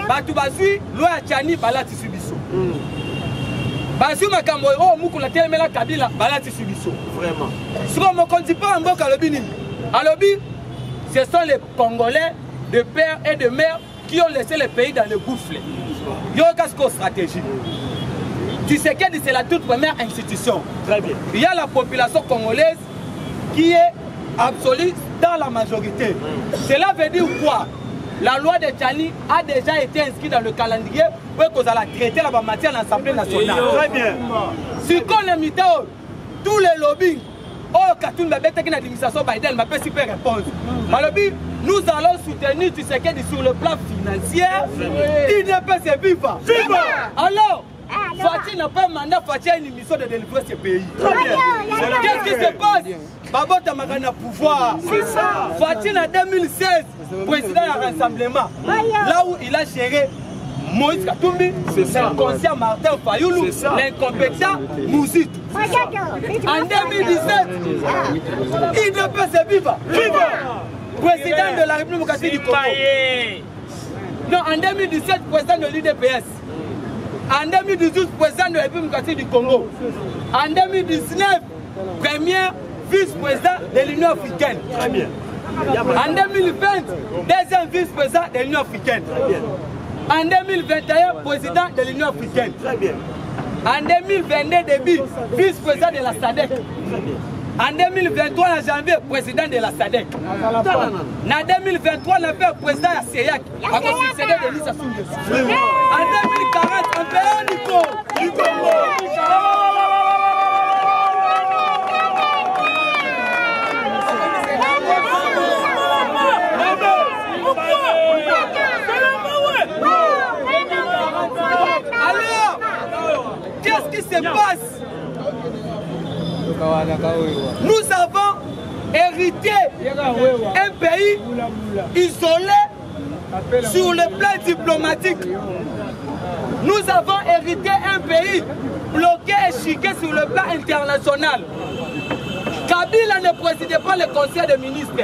Batu bazui, loya Tchani, balati subiso. Bazui makamboiro, mukula telemela Kabila, balati subiso. Vraiment. Ce qu'on ne dit pas en Mboka Lobini. À Lobi, ce sont les Congolais de père et de mère qui ont laissé le pays dans le gouffre. Yoka siko stratégie. Tu sais que c'est la toute première institution. Très bien. Il y a la population congolaise qui est absolue dans la majorité. Cela veut dire quoi? La loi de Tchani a déjà été inscrite dans le calendrier pour qu'on la traiter la matière à l'Assemblée nationale. Très bien. Si on est mis tous les lobbies, oh, Katoun Babette qui est l'administration Biden m'a pas super réponse. Nous allons soutenir tu sais que sur le plan financier, il ne peut se vivre. Alors, Fatih n'a pas un mandat, Fatih a une mission de délivrer ce pays. Qu'est-ce qui se passe? Babota Magana pouvoir. C'est ça. Fatih en 2016, président du rassemblement. Là où il a géré Moïse Katumbi, l'inconscient Martin Fayoulou, l'incompétent Mouzitou. En 2017, il ne peut se vivre. Président de la République démocratique du Congo. Non, en 2017, président de l'UDPS. En 2018, président de la République démocratique du Congo. En 2019, premier vice-président de l'Union africaine. Très bien. En 2020, deuxième vice-président de l'Union africaine. Très bien. En 2021, président de l'Union africaine. Très bien. En 2022, début, vice-président de la SADC. En 2023, en janvier, président de la SADC. En 2023, on a fait président de la CEIAC. On a succédé de l'ISA Soungesu. En 2040, on fait du Congo. Alors, qu'est-ce qui se passe? Nous avons hérité un pays isolé sur le plan diplomatique. Nous avons hérité un pays bloqué et chiqué sur le plan international. Kabila ne présidait pas le conseil des ministres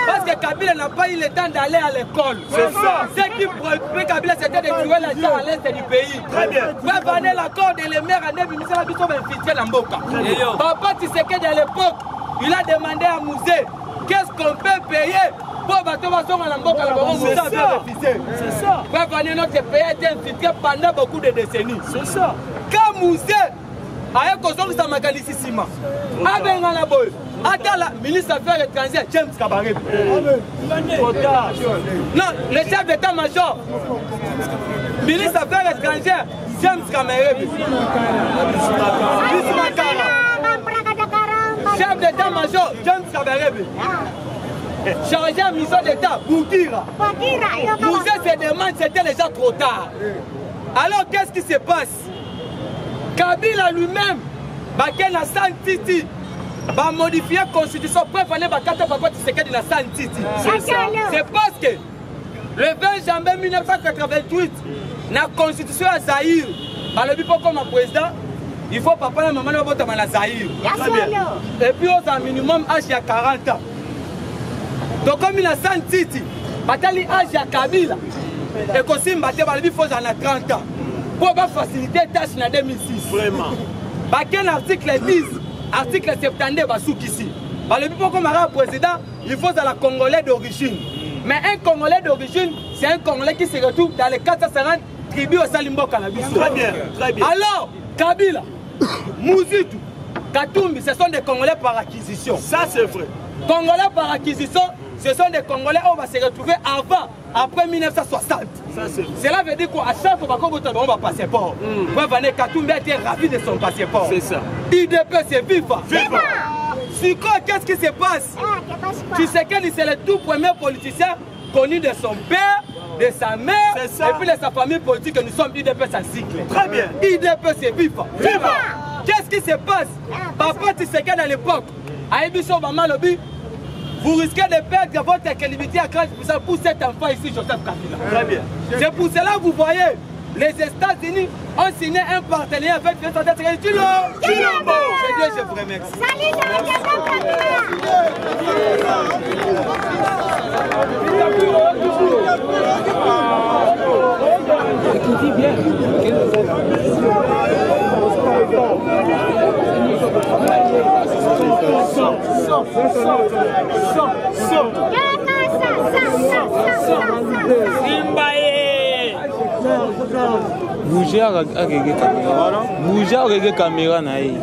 parce que Kabila n'a pas eu le temps d'aller à l'école. C'est ça. Ce qui préoccupait Kabila, c'était de tuer les gens à l'est du pays. Très bien. Prévenir l'accord de les maires à Nebi-Missé, la biso infiltré la Mboka. Papa Tshisekedi à l'époque, il a demandé à Mouzé qu'est-ce qu'on peut payer pour bateau à la Mboka. C'est ça. Prévenir notre pays a été infiltré pendant beaucoup de décennies. C'est ça. Quand Mouzé a cause ça m'a qualifié Sima. Avec la boy. Attends la ministre des Affaires étrangères James Kabarebe. Non, le chef d'état-major. Ministre des Affaires étrangères James Kabarebe. Chef d'état-major James Kabarebe. Chargé à mission d'état Boukira. Mouzé se demande c'était déjà trop tard. Alors qu'est-ce qui se passe? Kabila lui-même, Bakena Santiti, va modifier la constitution pour faire bakata papa Tshisekedi na Santiti. C'est parce que le 20 janvier 1988 la constitution à Zaïre, le bipo comme président, il faut papa et maman voter dans la Zaïre. Et puis aux un minimum âge à 40 ans. Donc comme il a Santiti, batali âge à Kabila et qu'on s'y battait le bipo à 30 ans pour faciliter les tâches en 2006. Vraiment. Quel article 10, article 72, ici. Le bipo comme président, il faut à la Congolais d'origine. Mais un Congolais d'origine, c'est un Congolais qui se retrouve dans les 450 tribus au Salimbo Cannabis. Très bien, très bien. Alors, Kabila, Mouzitou, Katumbi, ce sont des Congolais par acquisition. Ça, c'est vrai. Congolais par acquisition, ce sont des Congolais où on va se retrouver avant, après 1960. Cela veut dire qu'à chaque fois qu'on va un passeport, Katumbi a été ravi de son passeport. C'est ça. IDP, c'est vivant. Vivant. Siko, qu'est-ce qui se passe? Tu sais que c'est le tout premier politicien connu de son père, de sa mère, et puis de sa famille politique que nous sommes IDP sans cycle. Très bien. IDP, c'est vivant. Vivant. Qu'est-ce qui se passe? Papa Tshisekedi à l'époque, à Ebiso Bama Lobby, vous risquez de perdre votre crédibilité à 40% pour cet enfant ici, Joseph Kabila. Très bien. C'est pour cela que vous voyez, les États-Unis ont signé un partenariat avec les États-Unis. Chilombo. C'est Dieu, je vous remercie. Salut, écoutez bien. Bouger à régler caméra. Bouger à régler caméra naïe.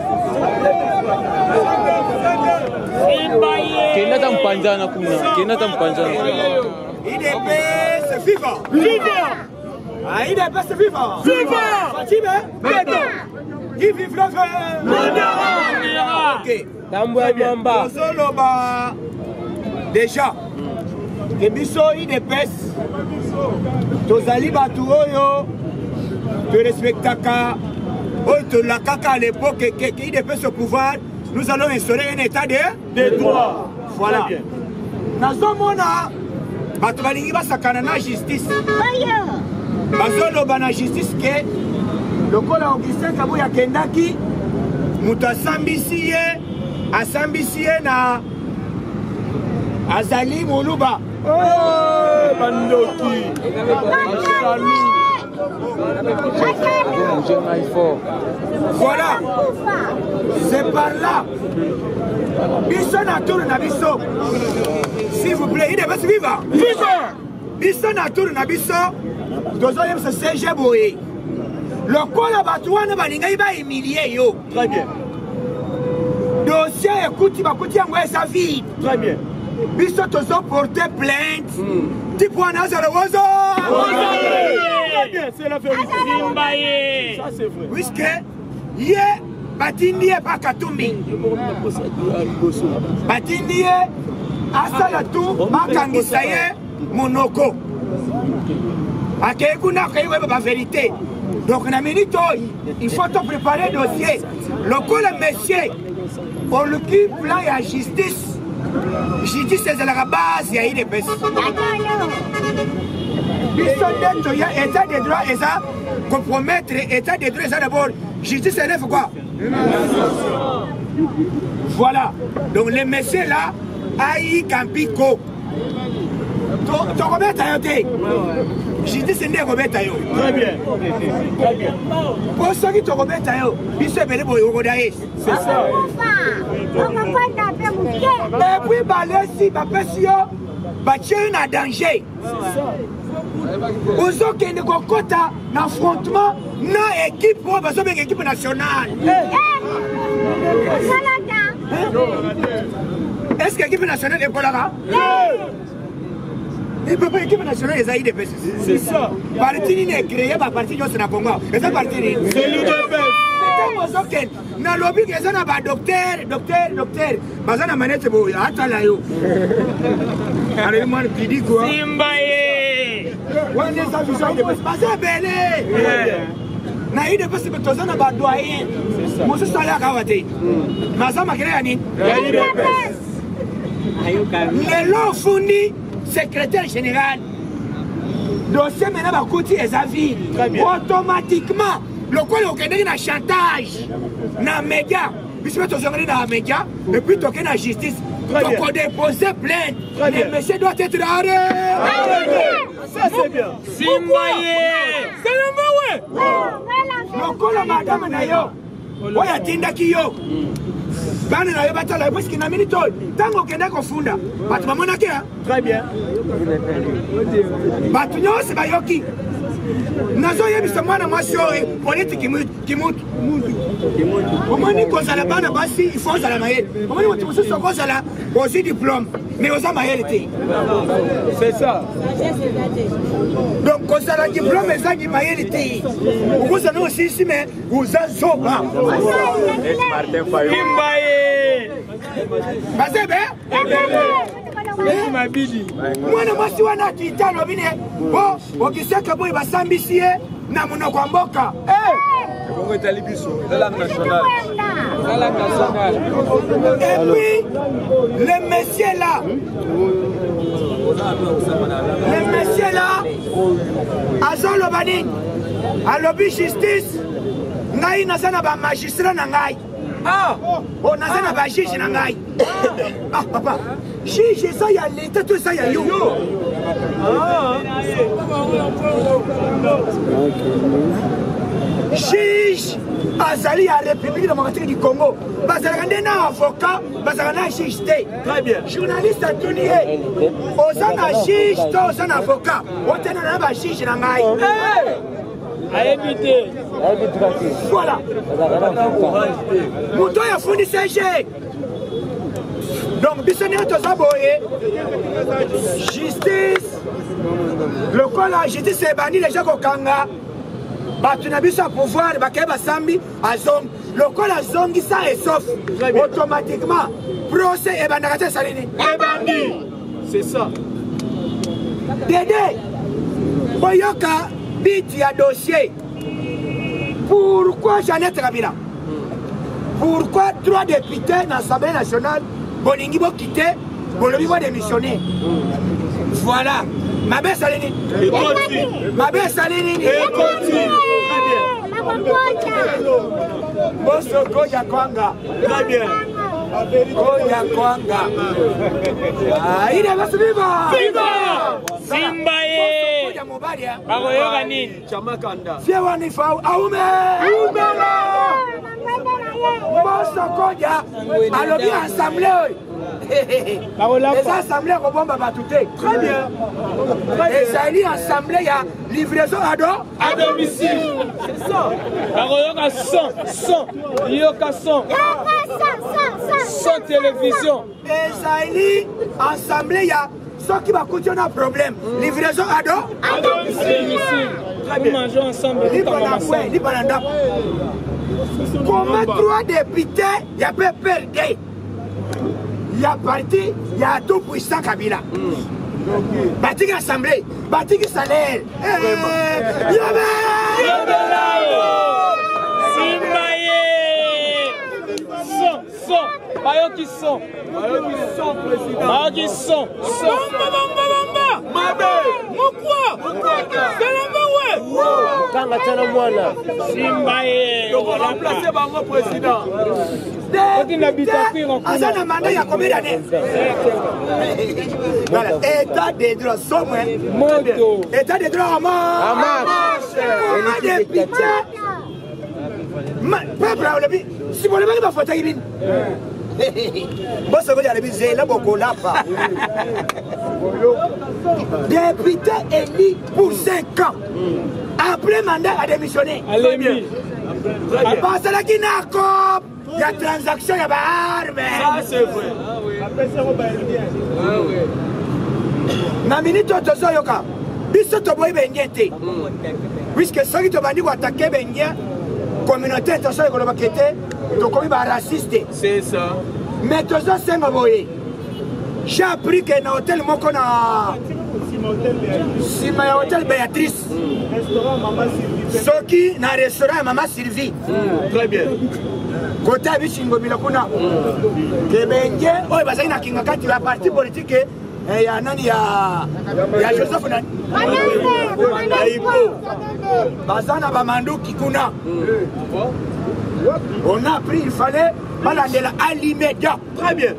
Kena tam panjana kuna. Kena tam panjana. IDP c'est vivant. Vivant. Ah IDP c'est vivant. Vivant. Fatime. Béton. Qui vive le feu. Mandara. Ok. Tamboua Mamba. Zoloba. Déjà. Kebiso IDP. Tozali batu oyo. De respectaka. De la caca à l'époque qui dépasse ce pouvoir, nous allons instaurer un état de droit. Voilà. Nazomona, batubalingi basakana na justice. Bazoloba na justice ke lokola Augustin Kabuya kendaki mutu asambisi ye na azali moluba. Bandoki. Voilà, c'est par là. Biso na tour na biso. S'il vous plaît, il est vivant. Vivant. Biso na tour na biso. Dozoyem se CG boye. Le kola batouane balinga iba humilié yo. Très bien. Dossier écoute bakuti yango sa vie. Très bien. Biso tozo porter plainte. Tipwana za rewozo. C'est la vérité. Ça c'est vrai. Puisque Yé Batindie pas Katumbi. Batindie Asalatou Makangisaye Monoko. Akekuna Kaywe la vérité. Donc na minute il faut te préparer dossier. Le monsieur on le qui plan et à justice. Justice c'est la base il y a des personnes. État de droit et ça compromettre état de droit ça d'abord justice c'est quoi. Voilà donc les messieurs là aïe campiko tu remets ta yoté justice c'est remets ta yo très bien pour ceux qui te remettent ta yo ils se mêlent pour yogodaïs c'est ça et puis balesi bapesio batien na danger Ozo kende kokota na affrontement na équipe pour bazo bien équipe nationale. Est-ce que l'équipe nationale est Kolara? Et peut pas équipe nationale les aïe des PSC. C'est ça. Parti n'est créé par parti de Congo. Et ça parti c'est l'UDPS. Ozo kende na lobby que ça na ba docteur. Bazana manette bo atala yo. Allez moi pidi quoi. Simbaye. On est ça vision de passer belé. naide pasi betozana ba doyen mosu sala kawate mazama kile yani lelo fundi secrétaire général dossier mena ba koti ezavi automatiquement le quoi le kende na chantage na média bisbe tozongani na média et puis toke na justice donc on dépose plainte le monsieur doit être arrêté. Ça c'est bien. Simbaye. C'est le mauvais. Lokola madame na yo. Oya tinda kiyo. Bana na yo batala parce que na minute tango kenda kofunda. Batu mamona ke. Très bien. Batu nyose bayoki. Nazo yebisa mwana mwasi oyo politique kimutu. Omoni kozala bana basi il faut zala mayele. Omoni mutu mususu kozala aussi diplôme mais oza mayele te. C'est ça. Donc kozala diplôme ezangi mayele te. Okozala aussi ici mais oza zoba. Simbaye. Bazebe? Mwana mwasi wana kitano bine bo okiseka boy basambisi ye na monoko ya mboka Congo etali biso la langue nationale. Et puis le monsieur là azolo bani alobi justice ngai nazana ba magistrat na ngai. Ah, on a ça na juge na ngai. Ah papa, juge ça ya l'état tout ça ya yo. Juge azali à la République démocratique du Congo. Bazalaka na avocat, bazalaka na juge té. Très bien. Journaliste a tuni e. Ozana juge, to ozana avocat. Otena na ba juge na ngai. À éviter. Voilà. Mouton a fourni CG. Donc, Bissonnier Tozaboye, justice, le col la justice c'est banni les gens au Kanga. Batunabiso à pouvoir, Bakeba Sambi, à Zong. Le col à Zongi, ça est sauf. Automatiquement, procès et Bandarate Salini. Et bandit. C'est ça. Dédé, Boyoka, bit ya dossier. Pourquoi Jeannette Kabila? Pourquoi 3 députés dans l'Assemblée nationale Boningi bo quitté, Bolobi bo démissionné? Voilà. Ma belle Salini. Ma belle Salini. Bosoko ya Kwanga. Très bien. Oya Kwanga. Ah, il est viva. Viva. Simbaye. Bagoyoka nini? Chamakanda. Fiewani fa aume. Bosoko ya alobi assemblée. Les assemblées rebomba batouté. Très bien. Et ça y est assemblée, il y a livraison à domicile. C'est ça. Bagoyoka son. Yoka son. Son télévision. Et ça y est assemblée, il y a ceux qui va continuer un problème. Livraison à domicile. Nous mangeons ensemble. Comment 3 députés, il y a pas perdu. Il y a parti, il y a tout puissant Kabila. Batik assemblée, batik salaire. Son. Bayoki son. Président. Bayoki son. Bamba. Mabe. Mokwa. Kanga tena mwana. Simbaye. Donc on remplacer bango président. Azana mandat il y a combien d'années? Voilà, état de droit sombre. Moto. État de droit à mort. Comment député? Peuple a levé. Si vous levez ma photo, il bon, ça veut dire que c'est là beaucoup là. Député élu pour 5 ans. Après mandat a démissionné. Allez, parce que là qui n'a pas. Il y a transaction, il y a des armes. Ça c'est vrai. Na minute otozo yoka. Biso to boy bengete. Puisque ceux qui te bandit ou attaquer bengia, communauté tozo yoko bakete, to komi ba raciste. C'est ça. Mais tozo senga boye. J'ai appris que na hôtel moko na Sima hôtel Béatrice. Restaurant Maman Sylvie. soki na restaurant ya Mama Sylvie. Très bien. Côté à Bichingomila kuna. Kebenge, oyo bazali na kinga kati ya parti politique ya nani ya Joseph nani. Bazana bamanduki kuna. On a pris, il fallait balandela à l'immédiat. Très bien.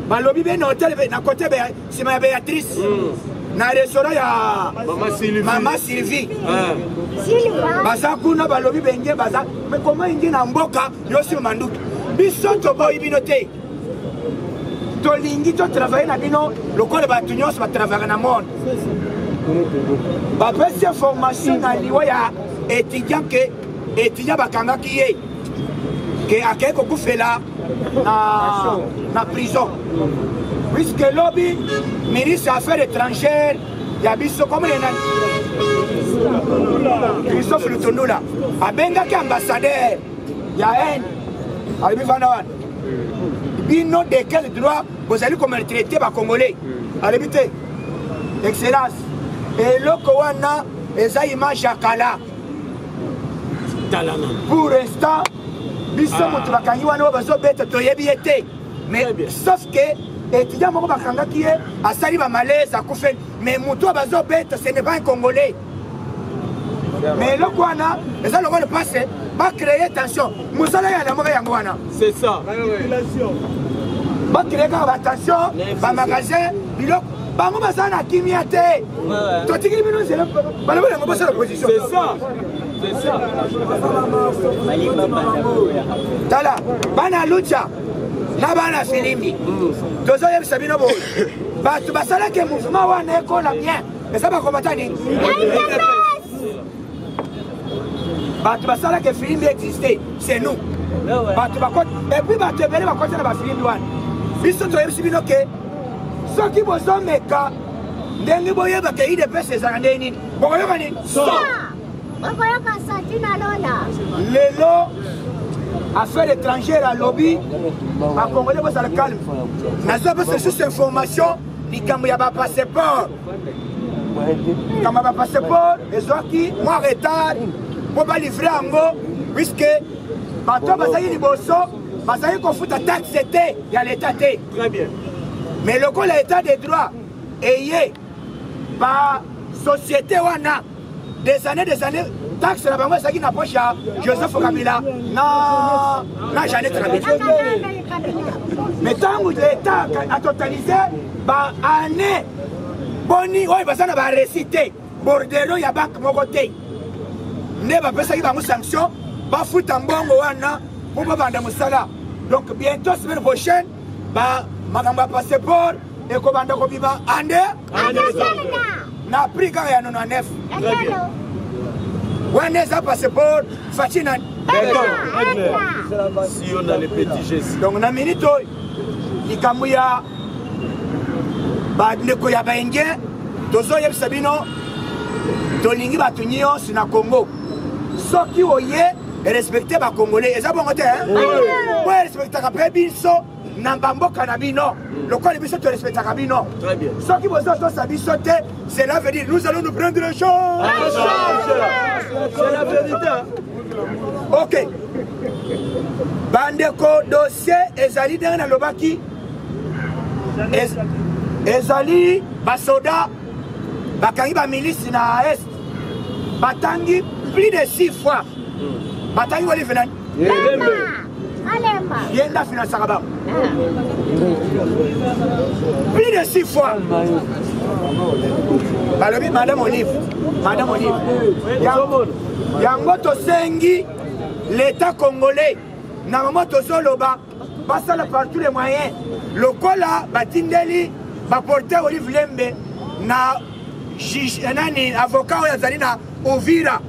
Balobi ben hôtel na côté c'est ma Béatrice. Na restaurant ya Mama Sylvie. Baza kuna balobi benge baza mais comment ingi na mboka yosi manduki. Biso to boy binote. To lingi to travailler na bino lokole ba tunyos ba travailler na monde. Ba pesi formation na liwa ya étudiant que étudiant bakanga kiye. Que akeko kufela na prison. Puisque lobby ministre des Affaires étrangères, il y a biso comme les Christophe Lutondoula, a bengaki ambassadeur, il y a un, Alibi Vanawan. Bino de quel droit vous allez comme traiter les Congolais? Alibi te, excellence. Et le Kowana, eza image à Kala. Pour l'instant, biso moto bakangi wana bazo beta toyebi ete. Mais sauf que étudiant moko bakanga qui est à sali ba malaise à koufen mais moto bazo beta ce n'est pas un Congolais. Mais le kwana les gens le passer va créer tension. Musala ya na moko yango wana. C'est ça. Va créer attention ba magasin biloko bango bazana kimia te. To tikili bino zela balo balo ngoba sa position. C'est ça. C'est ça. Tala bana lucha na bana filimi tozo yeb sabino bo batu basala ke mouvement wana ekola bien eza ba komatani batu basala ke filimi exister c'est nous batu bakot et puis batu ebele bakot na ba filimi wana biso to yeb sabino ke soki bozo meka ndenge boyeba ke ide pesa ezanga nini bokoyoka nini bokoyoka Santina Lola lelo affaires étrangères à lobby, à Congolais, vous allez calme. Nous avons cette information, ni quand il y a un passeport. Quand il y a un passeport, les gens qui, moi, retard, pour pas livrer en gros, puisque, bateau, basayi ni bosso, basayi qu'on fout à taxe, c'était, il y a l'état. Très bien. Mais le coup, l'état des droits, ayé, par société, wana, des années, taxe la banque ça qui n'approche à Joseph Kabila n'a jamais travaillé. Mais tant que l'État a totalisé, bah année boni, ouais, bah ça n'a pas récité. Bordello y a banque mon côté. Ne va pas ça qui va nous sanction, bah fout en bon wana pour pas vendre mon salaire. Donc bientôt semaine prochaine, bah magamba passeport et commande kobiba ande. Na prix quand il y a 99. Très bien. When is a passeport, Fachinan. Si on a les petits gestes. Donc, on a minute, il y a Badneko Yabaenge, Tozo Yeb Sabino, Tolingi Batunio, Sina Congo. Ceux qui ont respecté les Congolais, et ça bon côté, hein? Oui, respecter les Binso, Nambambo Kanabino, le corps de Bisso te respecte à Kabino. Très bien. Ceux qui vont sauter, cela veut dire nous allons nous prendre les choses. C'est la vérité. Ok. Bandeko dossier ezali dans le Lobaki. Ezali basoda bakangi ba milice na est. Batangi plus de 6 fois. Batangi wali venani. Yenda finance Saraba. Plus de 6 fois. Balobi Madame Olive. Madame Olive. Yango to sengi l'État congolais. Normalement to soloba. Passe par tous les moyens. Le cola batindeli va porter Olive Lembe na nani avocat yazali na Ovira.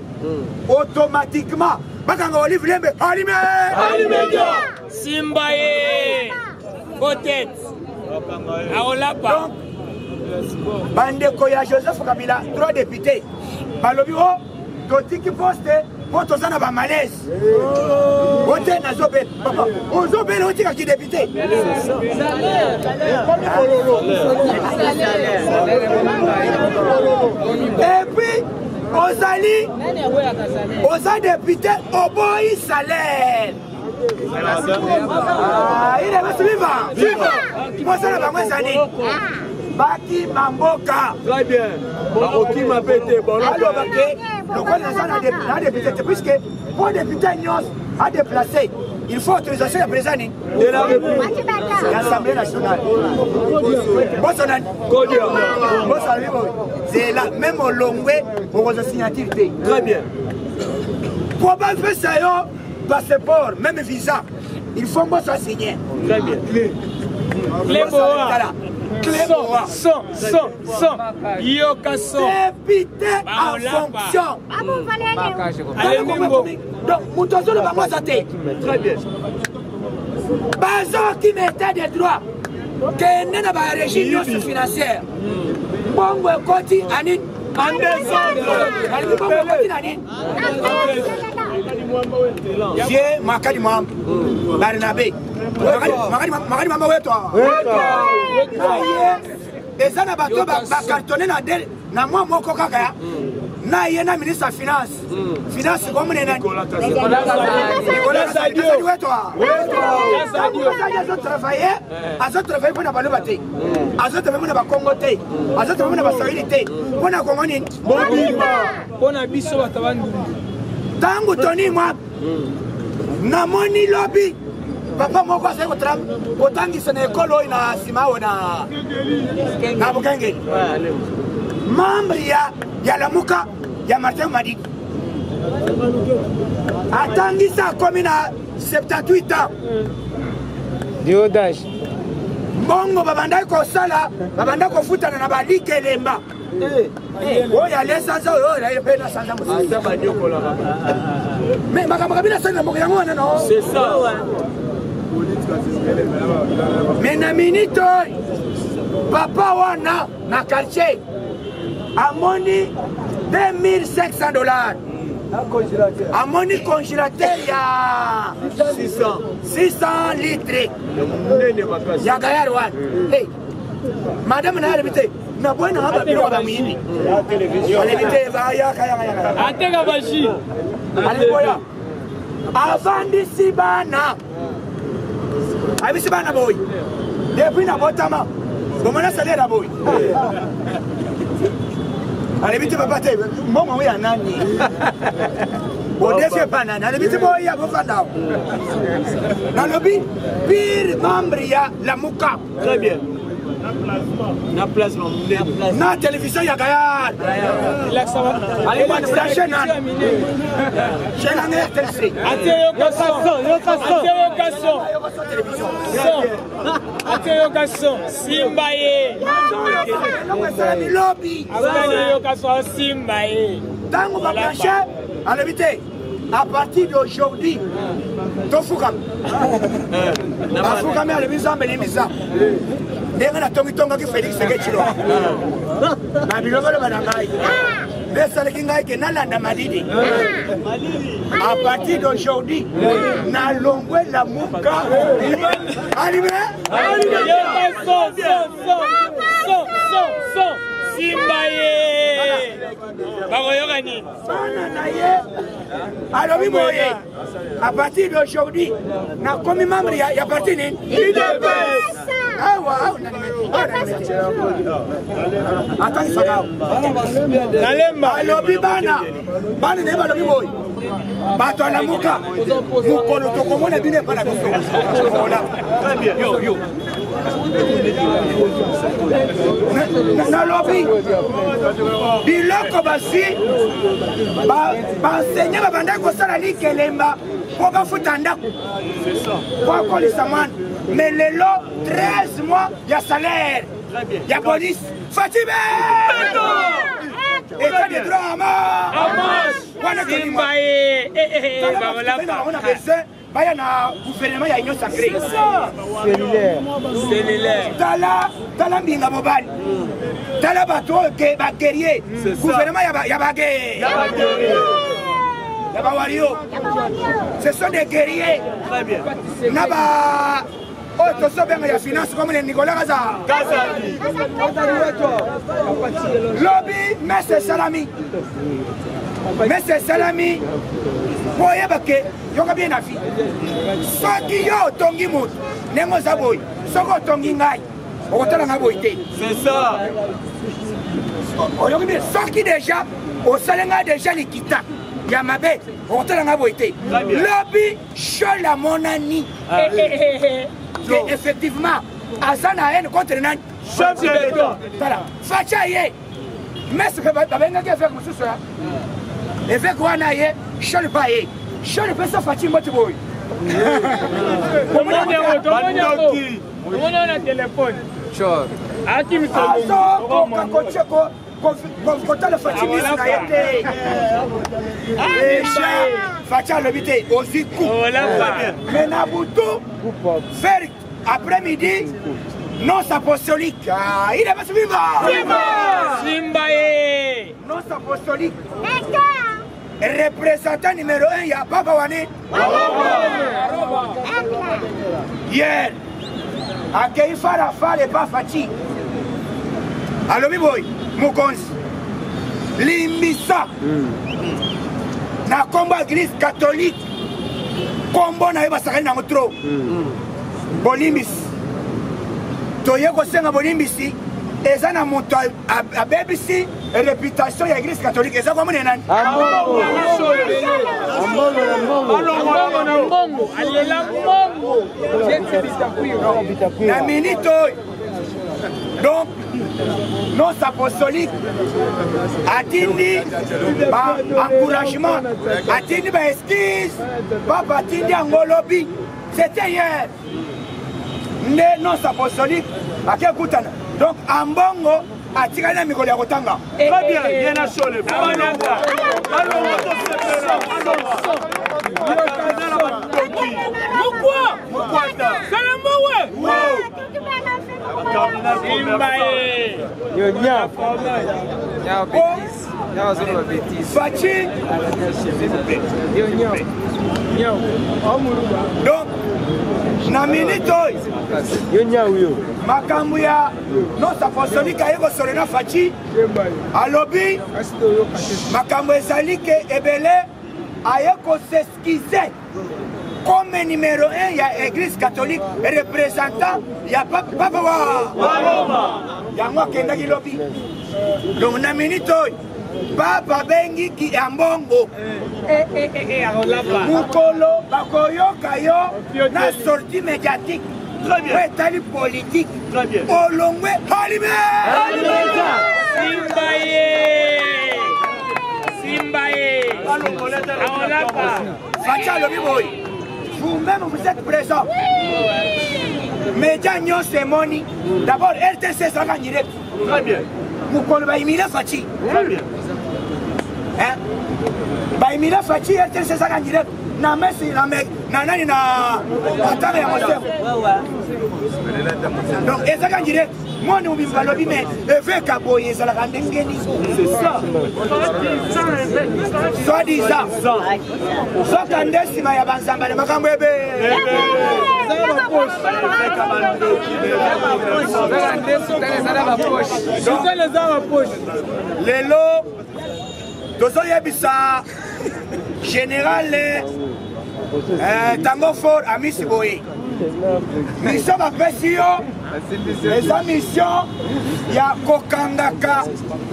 Automatiquement. Bakanga Olive Lembe alime. Simbaye. Peut-être. Aolapa. Bandeko ya Joseph Kabila, 3 députés. Balobi o, totiki poste, poto zana ba malaise. Ote na zobe, papa. Ozobe lo tika ki député. Et puis Oza député Oboyi salaire. Il est vivant. Moi, ça va moi Zani. Baki Mamboka. Très bien. Baroki m'a pété. Alors, le quoi a député, puisque pour député à déplacer, il faut autorisation de la présidente de la République, l'Assemblée nationale. C'est là, même au Longwe, on va signature. Très bien. Pour faire ça, passeport, même visa, il faut que ça signer. Très bien. Son. Yoka son. Député en fonction. Donc, Moutozo ne va pas s'attendre. Très bien. Bazo qui mettait des droits. Que n'est pas régime financière. Bongo Koti Anin. J'ai Makadi Mam. Barnabé. Makadi Mama Weto. Et ça n'a pas cartonné na moi mon coca. Na yena ministre de finance. Finance comme nena. Nicolas Sadio. Azo travailler pour na balobate. Azo travailler na Congo te. Azo travailler na Sahel te. Pour na Congo ni. Pour na biso batabandu. Tangu Tony moi. Na moni lobby. Papa moko asa kotangisa na ekolo na simao na Bukenge. Membre ya Lamuka ya Martin Madidi. Atangisa komi na 78 ans. Diodage. Bongo babanda kosala, babanda kofutana na balike elemba. Oya lesanza oya ya pena sanza musasa banyokola. Mais makamabila sana moko yango wana no. C'est ça. Mais na minute papa wana na quartier amoni $2500. Amoni congélateur ya 600 litres. Ya gayar wan. Hey, madame na habité. Na bwana hapa bila ba mwini. Habité ba ya kaya. Ateka bashi. Aliboya. Avandi sibana. Abisi bana boy. Depuis na botama. Bomana salaire boy. Alibiti babate mama we anani. Odefie pana na alibiti boy ya bofanda. Na lobi pire membre ya Lamuka. Très bien. Na plasma. Na télévision ya Gayar. Allez moi la chaîne. Chaîne en RTC. Ateo Simbaye. Lobby. Simbaye. Tango bablanche alibiti. À partir d'aujourd'hui, Tofukam. Tofukam est le misant, mais les misants. N'engana tongi tonga ki Félix Sekechiro. Na bilogo le banangai. Besa le kingai ke nalanda Madidi. À partir d'aujourd'hui, na longwe la muka. Alibé. So. Simbaye. Bagoyogani. Alors, oui, à partir d'aujourd'hui, na comme membre, il y a parti ni. Ah, waouh. Attends, il faut alors, bibana. Bana ne balo biboy. Bato la muka. Mukolo to komo na bine pana ko. Très bien. Yo. Na lobby. Biloko basi. Ba enseigner babanda ko sala ni kelemba. Ko ba futanda. C'est ça. Ko ko li saman. Mais le lot 13 mois ya salaire. Très bien. Ya police. Fatime. Et pas de drama. Wana Simbaye. On a besoin. Baya na gouvernement ya union sacrée. C'est ça. Cellulaire. Tala mbinga mobile. Tala bato ke ba guerrier. Gouvernement ya ba guerrier. Ya ba wario. Ce sont des guerriers. Très bien. oyo tozobenga ya finance comme le Nicolas Kazali lobi Mese Salami po oyeba ke yoka bien na vie soki yo otongi moto ndenge oza boye soki otongi ngai okotala ngai boye te C'est ça. oyoki bien soki déjà osali ngai déjà likita ya mabe okotala ngai boye te lobi shol amonani que effectivement aza na haine contre nani Chef de l'État. tala facha ye mese mpe babengaki évêque mosusu ya évêque wana ye shol pa ye shol mpe sa faci mboti boye omona na telefone aki azokoka kotala faci miso na ye te deja faci alobi te ozwi ku mais na butu vers après midi nonce apostolique il est pas Simba ye nonce apostolique représentant numéro 1 ya papa wane hier akei farafale pa faci alobi boy mokonzi limbisa na kombo ya église catholique kombo na ye basakali nango tro bolimbisi toye kosenga bolimbisi eza na moto abebisi réputation ya église catholique eza kwa mone nani na minute oyo donc nonce apostolique atindi ba-encouragement atindi ba-esquise papa atindi yango lobi c'était hier nde nonce apostolique akekutana donc ambongo atikali na mikolo ya kotanga Très bien, bien à Cholet. faci donc na minute oyo makambo ya nonce apostolique aye kosolo na faci alobi makambo ezali ke ebele aye koseskize comme numéro 1 ya église catholique représentant ya papa wa yango akendaki lobi donc na minute oyo papa bengiki ya mbongo mokolo bakoyoka yo na sortie médiatique po etali politique olongwe halime Simba ye faci alobi boye vous-même vous êtes présent média nyonso emoni d'abord rtc ezalaka direct mokolo bayimile faci bayimile faci rtc ezalaka direct na mesi na nani na atanga ya mosemo donc ezalaka direct moni mobimba alobi me eveka boye ezalaka ndengeni soi-disant soka nde nsima ya banzambane makambo ebe lelo tozoyebisa général tango fort amisi boye mission bapesi yo eza mission ya kokangaka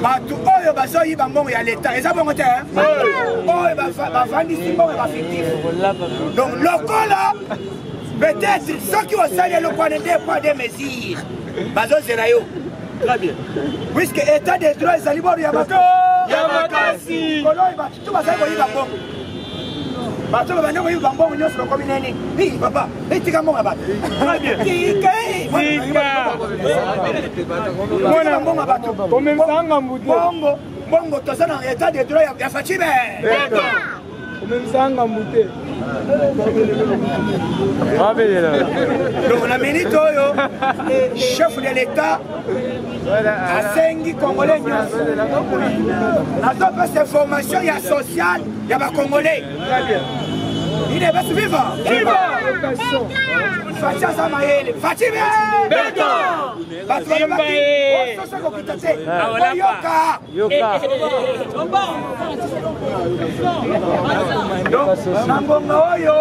bato oyo bazoyiba mbongo ya leta eza bongo te oyo bavandisi mbongo ya bafictif donc lokola peut-être soki osali eloko wana deux poids deux mesures bazozela yo puisque état de droit ezali bono ya bato ya makasi kolo oyo bato to bazali koyiba mbongo bato babande koyiba mbongo nyonso bakomi nini papa etika mbongo ya bato mwana mbongo ya bato mbongo toza na état de droit ya facibe donc na minute oyo chef de l'état asengi congolais nyonso nazopesa information ya sociale ya bacongolais ine basi viva Facha za mayele Fatime Beto batu balobaki ososa kokita te oyoka na ngonga oyo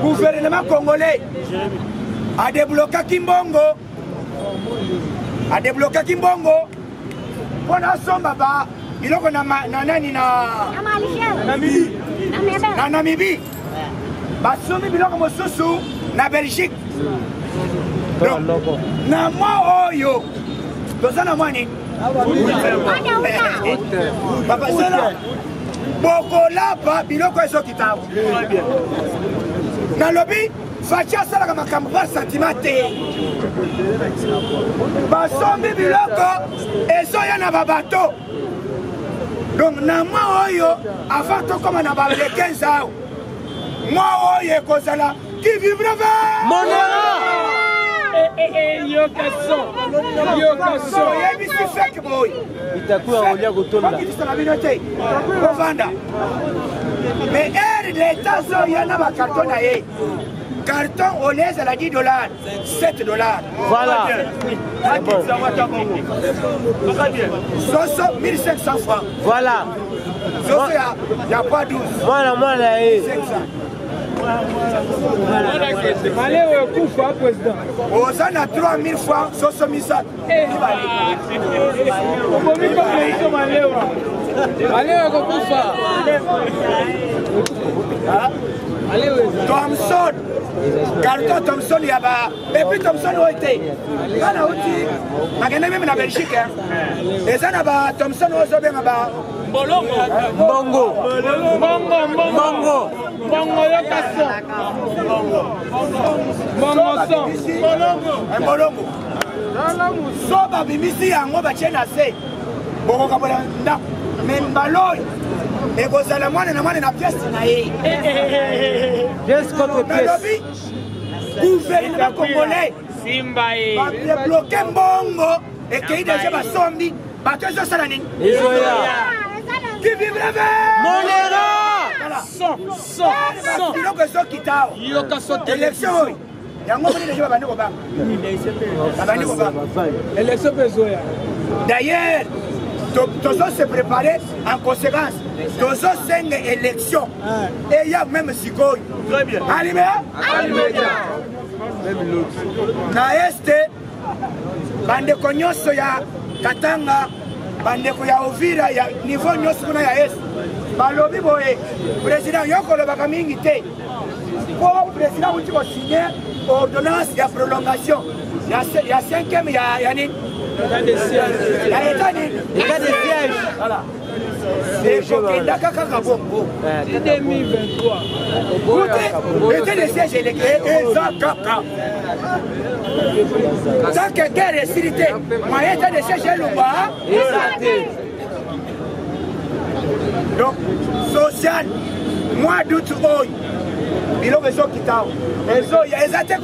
gouvernement congolais adeblokaki mbongo mpona asomba ba biloko na nani na Namibie basombi biloko mosusu na Belgique na mwa oyo toza na mwa nini babasela bokolapa biloko ezokita nalobi Facha asalaka makambo ba santima te basombi biloko ezoya na babato donc na mwa oyo avant tokoma na balekens awo mwa oyo ekozala qui vivreve oyebisi feke boy bakitisa bino te kovanda mais ere leta zoya na bakarton na ye carton au lait à la $10, $7. Voilà. Soso 1500 francs. Voilà. Soso il n'y a pas 12. Voilà. 500. Allez, Koufa, président. Aux ans à 3000 francs, Soso Misa. Allez, Koufa. Thompson. Carton Thompson, il y a pas. Et puis Thompson, il a été. Il y a aussi. Même en Belgique. Et ça, Thompson, il a bien. Bongo. Soba bimisi yango bachena se. Boko kabola nda. Membaloy. Et vous allez na pièce na ye. Pièce contre pièce. Gouvernement congolais. Simbaye. Va bloquer mbongo et qu'il déjà basombi. Bato zo sala nini? Qui vive la Monera. Biloko so kitao. Élection. Yango moni déjà babandi ko ba. Élection besoya. D'ailleurs, Tozo se préparer en conséquence. Tozo senge élection. Et il y a même Sikoy. Très bien. Allez, na este bandeko nyonso ya Katanga, bandeko ya Uvira ya niveau nyonso kuna ya este. Balobi boye, président yoko lobaka mingi te. Pour président uti ko signer ordonnance ya prolongation. Ya 5e ya nini? État de siège. Voilà. C'est 2023. État de siège électrique. Tant que guerre est sécurité, moyen état de siège est le bas. Donc, social, mois d'août, il y a des gens qui t'ont. Il y a des gens qui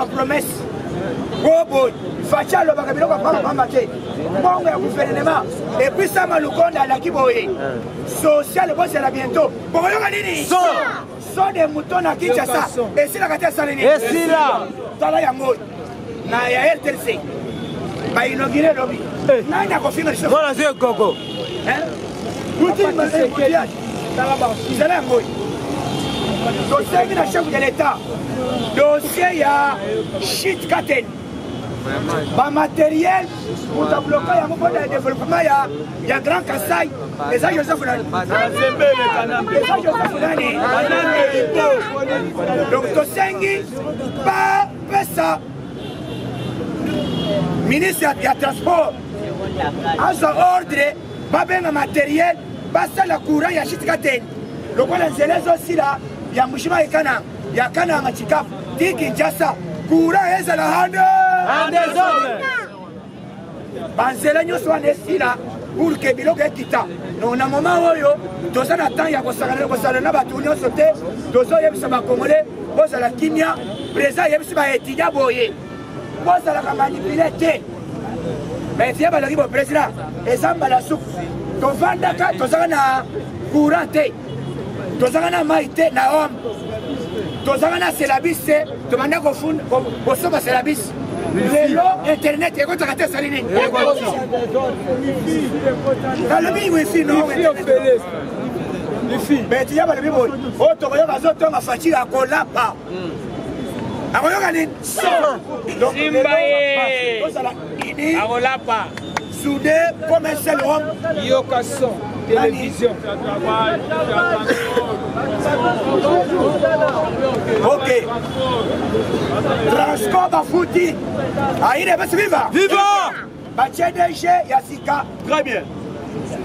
ont promesse. Facha le bakabilo kwa pamba te mbongo ya gouvernement et puis ça malukonda la kiboye social boss la bientôt boyoka nini so de mutona kicha sa et si la katia salini et si la tala yango na ya RTC ba inogire lobi na ina kofinga so voilà c'est gogo outil massage tala ba sala yango dossier na chef de l'état dossier ya shit katen ba matériel pour débloquer ya moko de développement ya Grand Kassai les agents Joseph Nani donc to sengi pas pesa ministre ya transport à son ordre ba benga matériel ba sala courant ya shitikaten lokola nzelezo sila ya mushima ikana ya kana ngachikafu tiki njasa courant ezala hande banzela nyonso wana esila pour ke biloko ekita donc na moment oyo toza na temps ya kosala na bato nyonso te tozoyebisa bakongole bozala kimia président yebisi baétudia boye bozalaka manipule te baétudia baloki bo président eza mbala suku tovandaka tozaka na courant te tozanga na mai te na homme tozanga na selabis te tomanda kosomba selabis lelo internet ekotaka te esali nini nalobi wifi no betiya balobi boye oyo tokoyoka azotonga facture akolapa akoyoka nini ozala ini akolapa soudé comme un seul homme yoka son télévision ok Transco bafuti aire basi viva batie DG ya sika Très bien.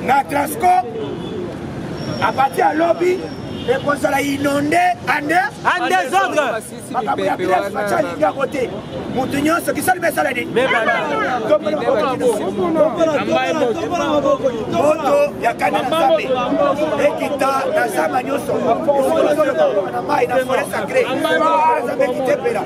na Transco à partir à lobby ekozala inonde en désordre makambo ya place batia lingi ya kote motu nyonso kisali besala nini moto ya kanda na zambe ekita na zamba nyonso na mai na forêt sacrée zambe ekitepela